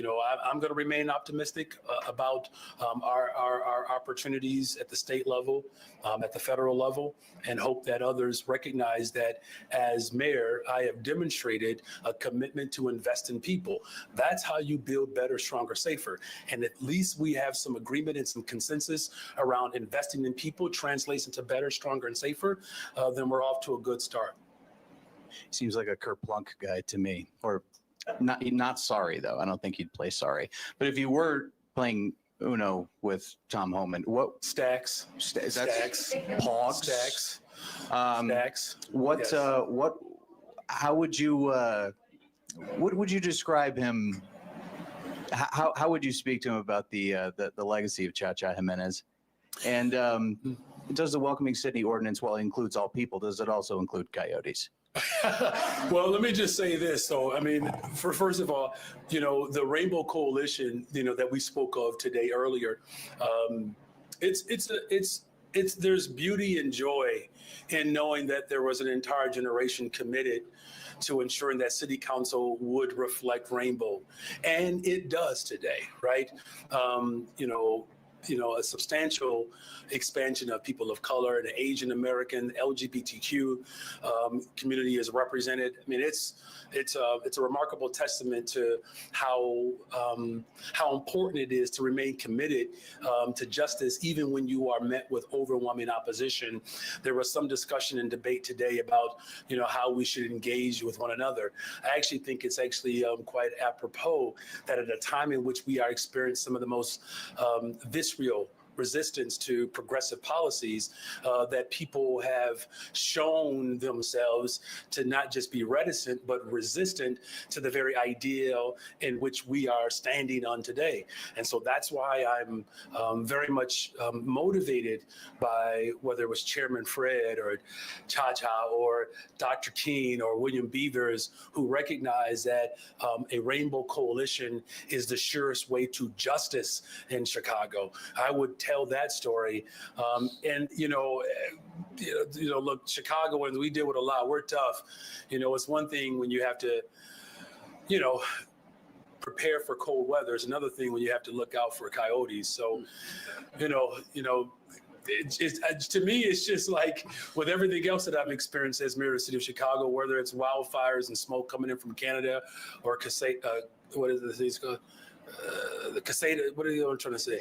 A: I'm going to remain optimistic about our opportunities at the state level, at the federal level, and hope that others recognize that as mayor, I have demonstrated a commitment to invest in people. That's how you build better, stronger, safer. And at least we have some agreement and some consensus around investing in people translates into better, stronger, and safer, then we're off to a good start.
Q: Seems like a Kerplunk guy to me. Or not sorry, though. I don't think he'd play sorry. But if you were playing Uno with Tom Homan, what
A: stacks?
Q: Stacks. Pogs.
A: Stacks.
Q: Stacks. What?
A: Yes.
Q: What? How would you? What would you describe him? How would you speak to him about the legacy of Cha-Cha Jimenez? And does the Welcoming City ordinance, while it includes all people, does it also include coyotes?
A: Well, let me just say this. So, I mean, first of all, the Rainbow Coalition, that we spoke of today earlier, there's beauty and joy in knowing that there was an entire generation committed to ensuring that city council would reflect rainbow, and it does today, right? A substantial expansion of people of color and Asian American, LGBTQ community is represented. I mean, it's a remarkable testament to how important it is to remain committed to justice, even when you are met with overwhelming opposition. There was some discussion and debate today about how we should engage with one another. I actually think it's quite apropos that at a time in which we are experiencing some of the most visceral resistance to progressive policies, that people have shown themselves to not just be reticent, but resistant to the very ideal in which we are standing on today. And so that's why I'm very much motivated by whether it was Chairman Fred or Cha-Cha or Dr. King or William Beavers, who recognize that a rainbow coalition is the surest way to justice in Chicago. I would tell that story. Look, Chicago, and we deal with a lot. We're tough. It's one thing when you have to, prepare for cold weather. It's another thing when you have to look out for coyotes. So, to me, it's just like with everything else that I've experienced as mayor of the city of Chicago, whether it's wildfires and smoke coming in from Canada or what is the city's called? The caseta, what are you trying to say?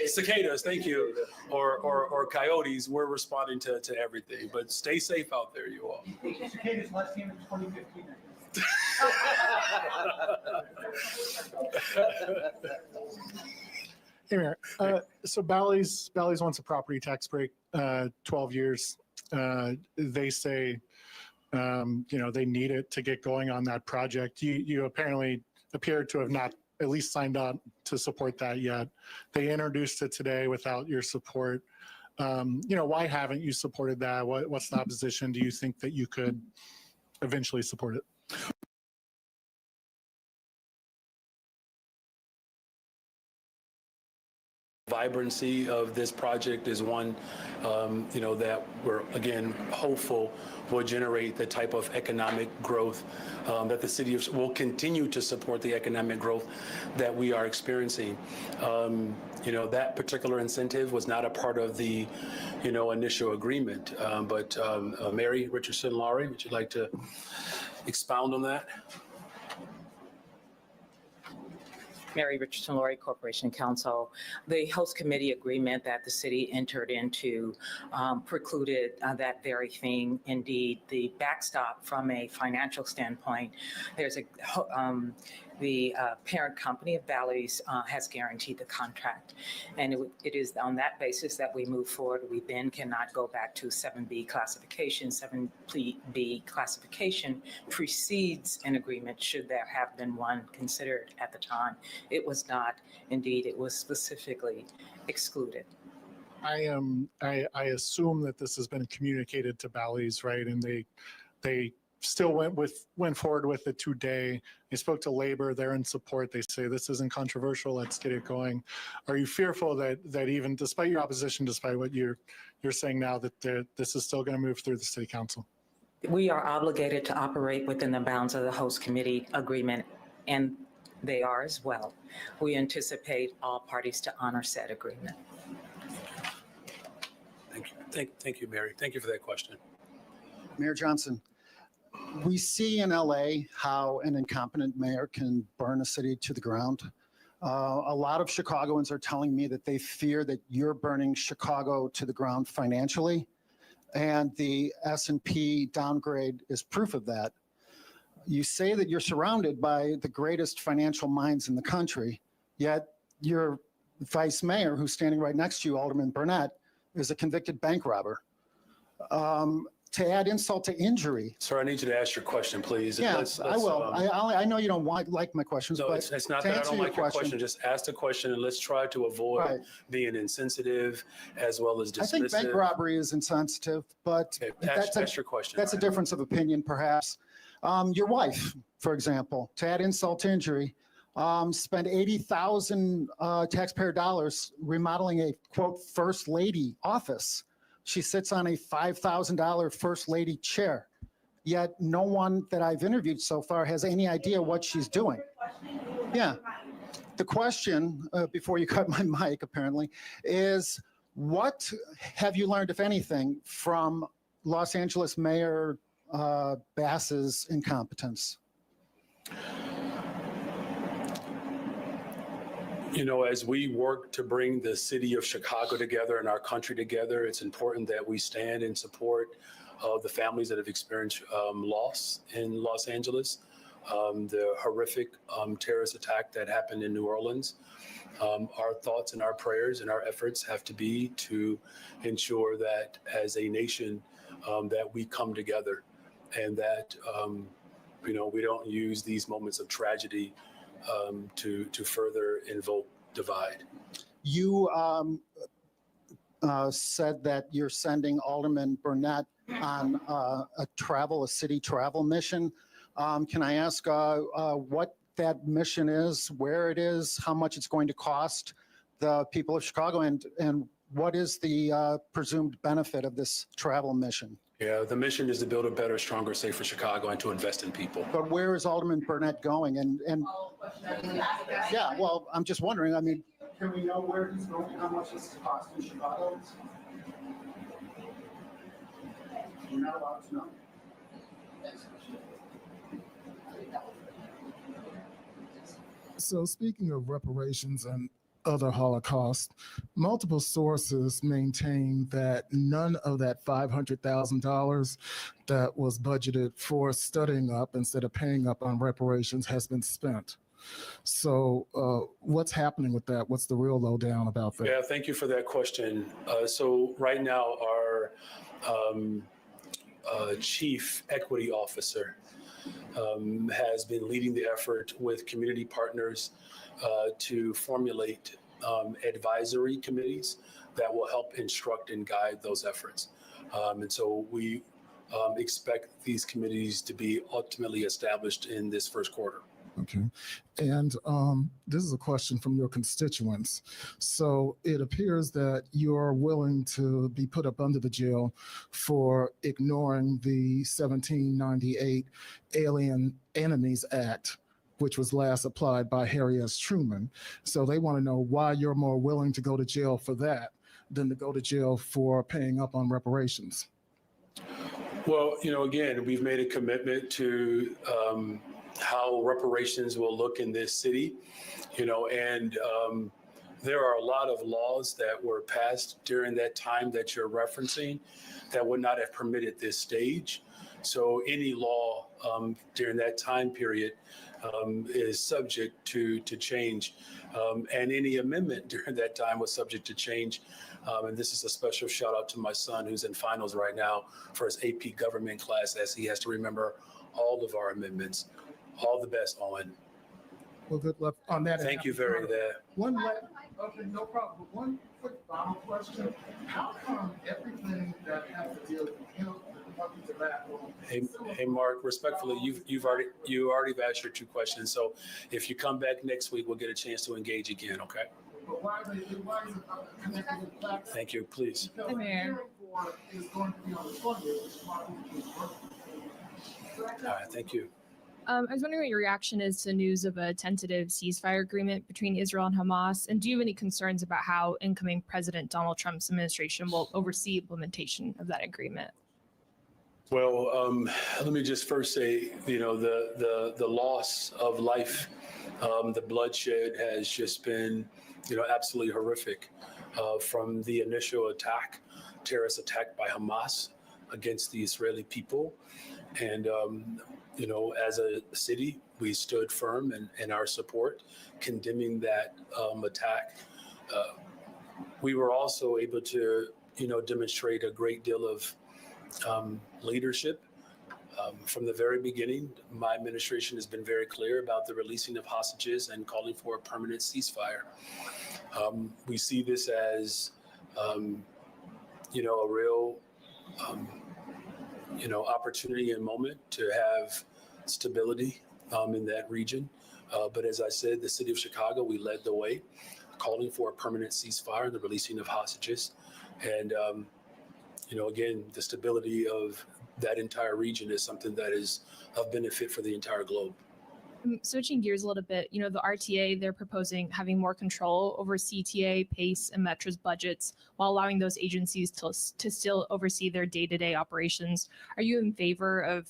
A: Cicadas, thank you. Or coyotes, we're responding to everything. But stay safe out there, you all.
R: Cicadas last game in 2015.
S: Hey, Mayor. So Bally's wants a property tax break, 12 years. They say, they need it to get going on that project. You apparently appear to have not at least signed on to support that yet. They introduced it today without your support. Why haven't you supported that? What's the opposition? Do you think that you could eventually support it?
A: Vibrancy of this project is one, that we're, again, hopeful will generate the type of economic growth that the city will continue to support the economic growth that we are experiencing. That particular incentive was not a part of the, initial agreement. But Mary Richardson-Laurie, would you like to expound on that?
T: Mary Richardson-Laurie, Corporation Counsel. The host committee agreement that the city entered into precluded that very thing. Indeed, the backstop from a financial standpoint, there's the parent company of Bally's has guaranteed the contract. And it is on that basis that we move forward. We then cannot go back to 7B classification. 7B classification precedes an agreement should there have been one considered at the time. It was not. Indeed, it was specifically excluded.
S: I assume that this has been communicated to Bally's, right? And they still went forward with it today. They spoke to labor, they're in support. They say this isn't controversial, let's get it going. Are you fearful that even despite your opposition, despite what you're saying now, that this is still going to move through the city council?
T: We are obligated to operate within the bounds of the host committee agreement, and they are as well. We anticipate all parties to honor said agreement.
A: Thank you. Thank you, Mary. Thank you for that question.
U: Mayor Johnson, we see in LA how an incompetent mayor can burn a city to the ground. A lot of Chicagoans are telling me that they fear that you're burning Chicago to the ground financially, and the S&P downgrade is proof of that. You say that you're surrounded by the greatest financial minds in the country, yet your vice mayor, who's standing right next to you, Alderman Burnett, is a convicted bank robber. To add insult to injury.
A: Sir, I need you to ask your question, please.
U: Yeah, I will. I know you don't like my questions,
A: no,
U: but
A: it's not that I don't like your question. Just ask the question and let's try to avoid being insensitive as well as dismissive.
U: I think bank robbery is insensitive, but
A: ask your question.
U: That's a difference of opinion, perhaps. Your wife, for example, to add insult to injury, spent $80,000 taxpayer dollars remodeling a, quote, first lady office. She sits on a $5,000 first lady chair, yet no one that I've interviewed so far has any idea what she's doing. Yeah. The question, before you cut my mic apparently, is what have you learned, if anything, from Los Angeles Mayor Bass's incompetence?
A: You know, as we work to bring the city of Chicago together and our country together, it's important that we stand in support of the families that have experienced loss in Los Angeles, the horrific terrorist attack that happened in New Orleans. Our thoughts and our prayers and our efforts have to be to ensure that as a nation that we come together and that, you know, we don't use these moments of tragedy to further invoke divide.
U: You said that you're sending Alderman Burnett on a city travel mission. Can I ask what that mission is, where it is, how much it's going to cost the people of Chicago, and what is the presumed benefit of this travel mission?
A: Yeah, the mission is to build a better, stronger, safer Chicago and to invest in people.
U: But where is Alderman Burnett going? And yeah, well, I'm just wondering, I mean, can we know where he's going, how much this is costing Chicago? You're not allowed to know.
V: So speaking of reparations and other Holocaust, multiple sources maintain that none of that $500,000 that was budgeted for studying up instead of paying up on reparations has been spent. So what's happening with that? What's the real lowdown about that?
A: Yeah, thank you for that question. So right now, our chief equity officer has been leading the effort with community partners to formulate advisory committees that will help instruct and guide those efforts. And so we expect these committees to be ultimately established in this first quarter.
V: Okay. And this is a question from your constituents. So it appears that you're willing to be put up under the jail for ignoring the 1798 Alien Enemies Act, which was last applied by Harry S. Truman. So they want to know why you're more willing to go to jail for that than to go to jail for paying up on reparations.
A: Well, you know, again, we've made a commitment to how reparations will look in this city, you know, and there are a lot of laws that were passed during that time that you're referencing that would not have permitted this stage. So any law during that time period is subject to change, and any amendment during that time was subject to change. And this is a special shout out to my son who's in finals right now for his AP government class, as he has to remember all of our amendments. All the best, Owen.
V: Well, good luck on that.
A: Thank you very much.
V: Okay, no problem. One quick final question. How come everything that has to deal with hemp
A: Hey, Mark, respectfully, you already asked your 2 questions. So if you come back next week, we'll get a chance to engage again. Okay. Thank you. Please.
B: Hi, Mayor.
A: All right. Thank you.
B: I was wondering what your reaction is to news of a tentative ceasefire agreement between Israel and Hamas, and do you have any concerns about how incoming President Donald Trump's administration will oversee implementation of that agreement?
A: Well, let me just first say, the loss of life, the bloodshed has just been, absolutely horrific from the initial attack, terrorist attack by Hamas against the Israeli people. And, as a city, we stood firm in our support, condemning that attack. We were also able to, demonstrate a great deal of leadership. From the very beginning, my administration has been very clear about the releasing of hostages and calling for a permanent ceasefire. We see this as, a real, opportunity and moment to have stability in that region. But as I said, the city of Chicago, we led the way, calling for a permanent ceasefire and the releasing of hostages. And, again, the stability of that entire region is something that is of benefit for the entire globe.
B: Switching gears a little bit, the RTA, they're proposing having more control over CTA, PACE, and Metra's budgets while allowing those agencies to still oversee their day-to-day operations. Are you in favor of,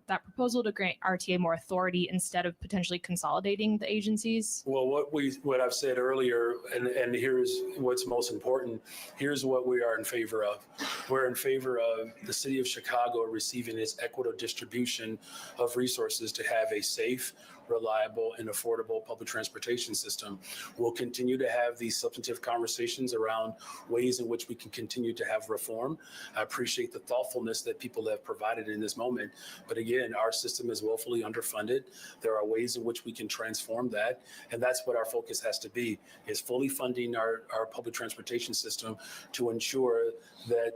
B: that proposal to grant RTA more authority instead of potentially consolidating the agencies?
A: Well, what I've said earlier, and here's what's most important, here's what we are in favor of. We're in favor of the city of Chicago receiving its equitable distribution of resources to have a safe, reliable, and affordable public transportation system. We'll continue to have these substantive conversations around ways in which we can continue to have reform. I appreciate the thoughtfulness that people have provided in this moment. But again, our system is woefully underfunded. There are ways in which we can transform that. And that's what our focus has to be, is fully funding our public transportation system to ensure that,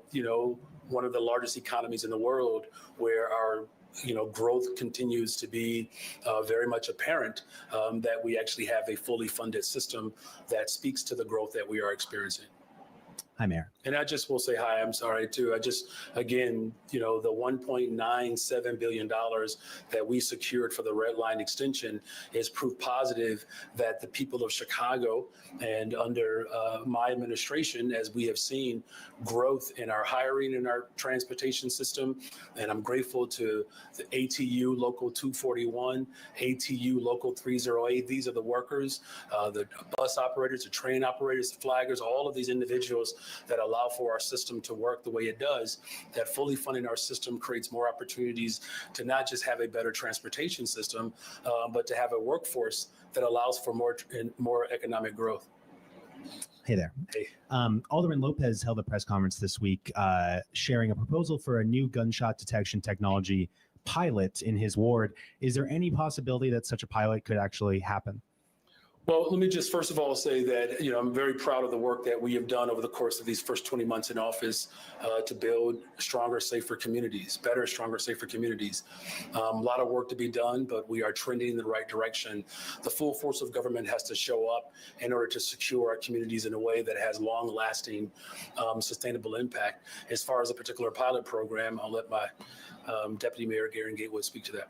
A: one of the largest economies in the world, where our growth continues to be very much apparent, that we actually have a fully funded system that speaks to the growth that we are experiencing.
C: Hi, Mayor.
A: And I just will say hi, I'm sorry too. Again, the $1.97 billion that we secured for the Red Line extension is proof positive that the people of Chicago, and under my administration, as we have seen growth in our hiring in our transportation system, and I'm grateful to the ATU Local 241, ATU Local 308. These are the workers, the bus operators, the train operators, the flaggers, all of these individuals that allow for our system to work the way it does. That fully funding our system creates more opportunities to not just have a better transportation system, but to have a workforce that allows for more economic growth.
C: Hey there.
A: Hey.
C: Alderman Lopez held a press conference this week sharing a proposal for a new gunshot detection technology pilot in his ward. Is there any possibility that such a pilot could actually happen?
A: Well, let me just first of all say that, I'm very proud of the work that we have done over the course of these first 20 months in office to build stronger, safer communities, better, stronger, safer communities. A lot of work to be done, but we are trending in the right direction. The full force of government has to show up in order to secure our communities in a way that has long-lasting, sustainable impact. As far as a particular pilot program, I'll let my Deputy Mayor Garen Gatewood speak to that.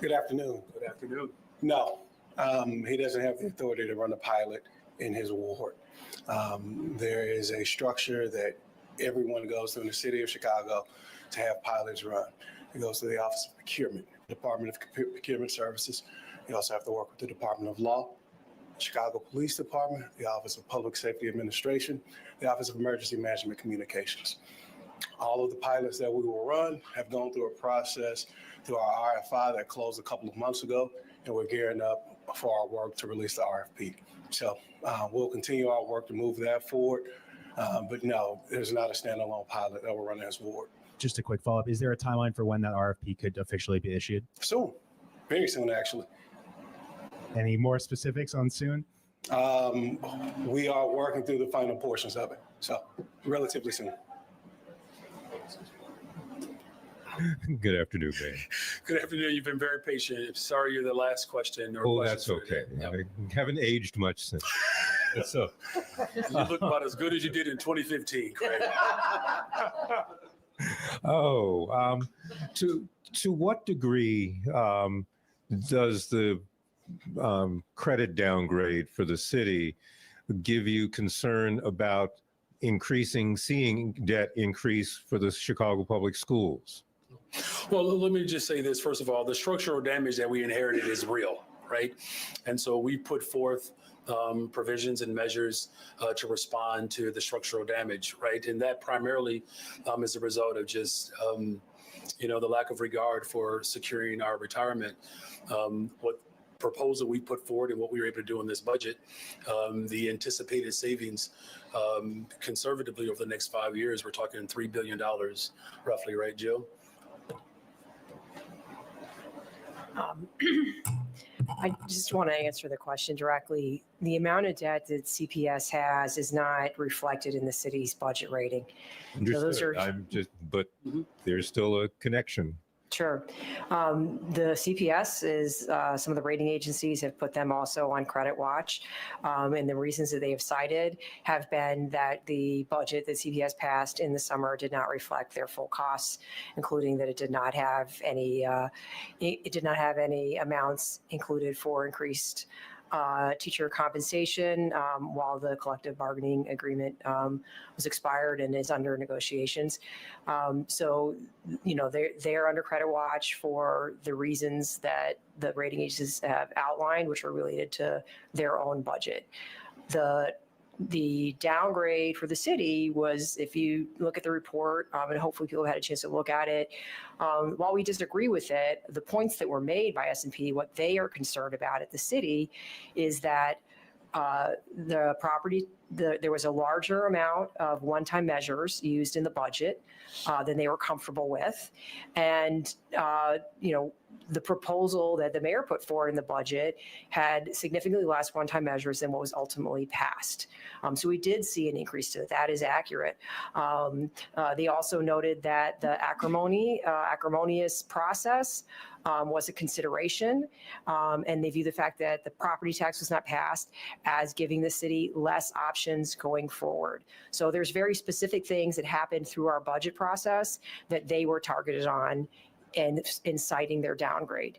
W: Good afternoon.
A: Good afternoon.
W: No, he doesn't have the authority to run a pilot in his ward. There is a structure that everyone goes through in the city of Chicago to have pilots run. It goes to the Office of Procurement, Department of Procurement Services. You also have to work with the Department of Law, Chicago Police Department, the Office of Public Safety Administration, the Office of Emergency Management Communications. All of the pilots that we will run have gone through a process through our RFI that closed a couple of months ago, and we're gearing up for our work to release the RFP. So we'll continue our work to move that forward. But no, there's not a standalone pilot that will run as ward.
C: Just a quick follow-up. Is there a timeline for when that RFP could officially be issued?
W: Soon, very soon, actually.
C: Any more specifics on soon?
W: We are working through the final portions of it, so relatively soon.
E: Good afternoon, Mayor.
A: Good afternoon. You've been very patient. Sorry you're the last question. Or
E: Oh,
A: questions
E: that's
A: for
E: okay.
A: today.
E: I haven't aged much since. So,
A: You look about as good as you did in 2015, Craig.
E: To what degree does the credit downgrade for the city give you concern about seeing debt increase for the Chicago Public Schools?
A: Well, let me just say this. First of all, the structural damage that we inherited is real, right? And so we put forth provisions and measures to respond to the structural damage, right? And that primarily is a result of just, the lack of regard for securing our retirement. What proposal we put forward and what we were able to do in this budget, the anticipated savings conservatively over the next 5 years, we're talking $3 billion roughly, right, Jill?
F: I just want to answer the question directly. The amount of debt that CPS has is not reflected in the city's budget rating.
E: Understood. But there's still a connection.
F: Sure. The CPS is, some of the rating agencies have put them also on credit watch. And the reasons that they have cited have been that the budget that CPS passed in the summer did not reflect their full costs, including that it did not have any amounts included for increased teacher compensation while the collective bargaining agreement was expired and is under negotiations. So, they're under credit watch for the reasons that the rating agencies have outlined, which are related to their own budget. The downgrade for the city was, if you look at the report, and hopefully people had a chance to look at it, while we disagree with it, the points that were made by S&P, what they are concerned about at the city is that the property, there was a larger amount of one-time measures used in the budget than they were comfortable with. And, the proposal that the mayor put forward in the budget had significantly less one-time measures than what was ultimately passed. So we did see an increase to it. That is accurate. They also noted that the acrimonious process was a consideration, and they view the fact that the property tax was not passed as giving the city less options going forward. So there's very specific things that happened through our budget process that they were targeted on and in citing their downgrade.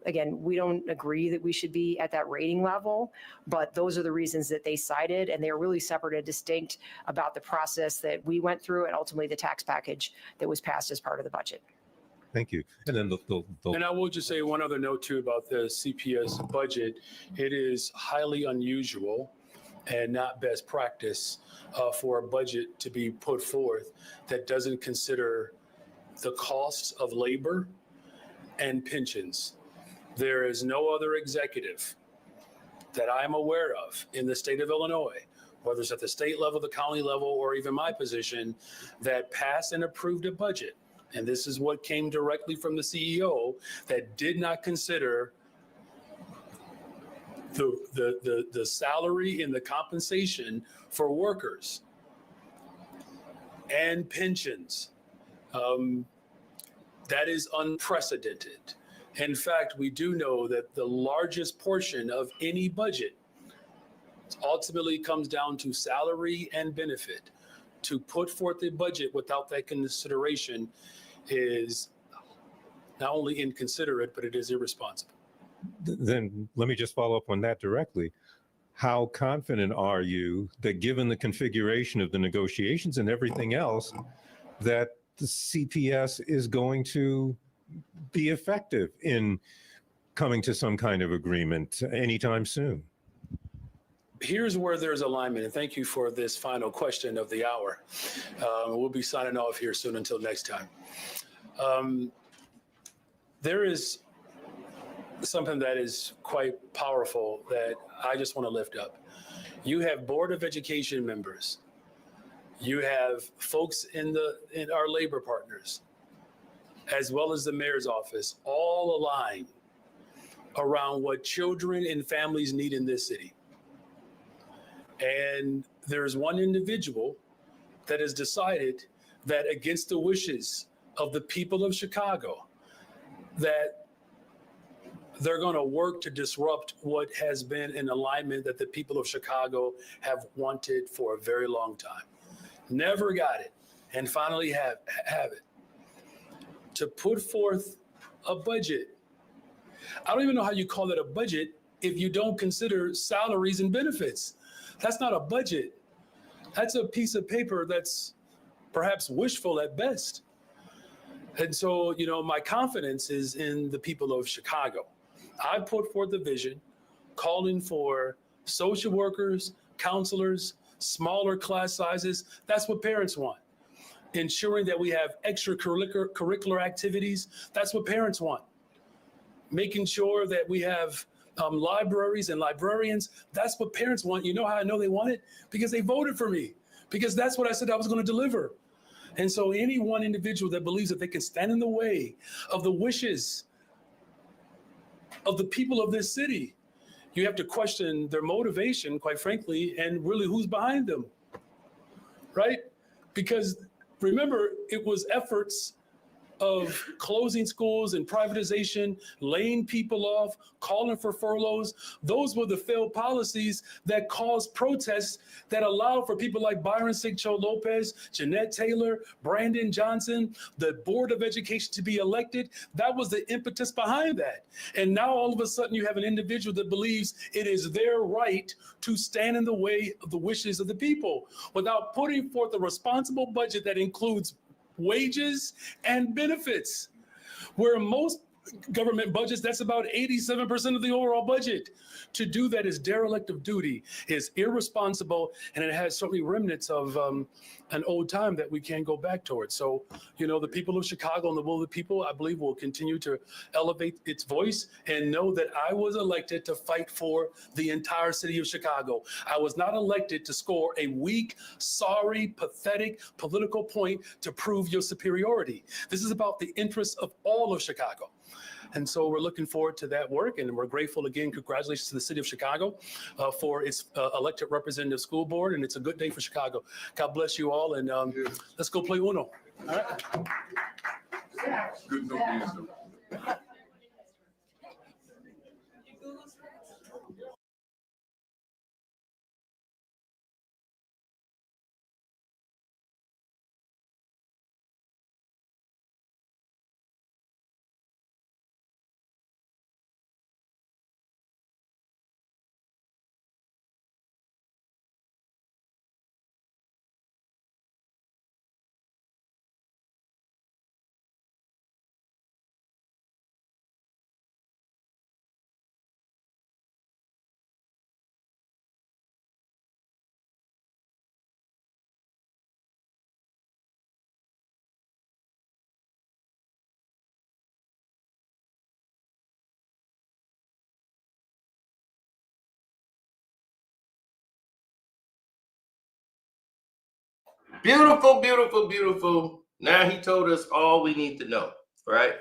F: Again, we don't agree that we should be at that rating level, but those are the reasons that they cited, and they are really separate and distinct about the process that we went through and ultimately the tax package that was passed as part of the budget.
E: Thank you. And then
A: And I will just say one other note too about the CPS budget. It is highly unusual and not best practice for a budget to be put forth that doesn't consider the costs of labor and pensions. There is no other executive that I'm aware of in the state of Illinois, whether it's at the state level, the county level, or even my position, that passed and approved a budget. And this is what came directly from the CEO, that did not consider the salary and the compensation for workers and pensions. That is unprecedented. In fact, we do know that the largest portion of any budget ultimately comes down to salary and benefit. To put forth a budget without that consideration is not only inconsiderate, but it is irresponsible.
E: Then let me just follow up on that directly. How confident are you that, given the configuration of the negotiations and everything else, that the CPS is going to be effective in coming to some kind of agreement anytime soon?
A: Here's where there's alignment, and thank you for this final question of the hour. We'll be signing off here soon until next time. There is something that is quite powerful that I just want to lift up. You have Board of Education members. You have folks in our labor partners, as well as the mayor's office, all aligned around what children and families need in this city. And there's one individual that has decided that against the wishes of the people of Chicago, that they're going to work to disrupt what has been an alignment that the people of Chicago have wanted for a very long time. Never got it, and finally have it. To put forth a budget. I don't even know how you call it a budget if you don't consider salaries and benefits. That's not a budget. That's a piece of paper that's perhaps wishful at best. And so, my confidence is in the people of Chicago. I put forth a vision calling for social workers, counselors, smaller class sizes. That's what parents want. Ensuring that we have extracurricular activities. That's what parents want. Making sure that we have libraries and librarians. That's what parents want. You know how I know they want it? Because they voted for me. Because that's what I said I was going to deliver. And so any one individual that believes that they can stand in the way of the wishes of the people of this city, you have to question their motivation, quite frankly, and really who's behind them, right? Because remember, it was efforts of closing schools and privatization, laying people off, calling for furloughs. Those were the failed policies that caused protests that allowed for people like Byron Sigcho Lopez, Jeanette Taylor, Brandon Johnson, the Board of Education to be elected. That was the impetus behind that. And now all of a sudden you have an individual that believes it is their right to stand in the way of the wishes of the people without putting forth a responsible budget that includes wages and benefits, where most government budgets, that's about 87% of the overall budget. To do that is derelict of duty, is irresponsible, and it has certainly remnants of an old time that we can't go back towards. So, the people of Chicago and the will of the people, I believe, will continue to elevate its voice and know that I was elected to fight for the entire city of Chicago. I was not elected to score a weak, sorry, pathetic political point to prove your superiority. This is about the interests of all of Chicago. And so we're looking forward to that work, and we're grateful again. Congratulations to the city of Chicago for its elected representative school board, and it's a good day for Chicago. God bless you all, and let's go play Uno. All right.
D: Good note.
G: Beautiful, beautiful, beautiful. Now he told us all we need to know, right?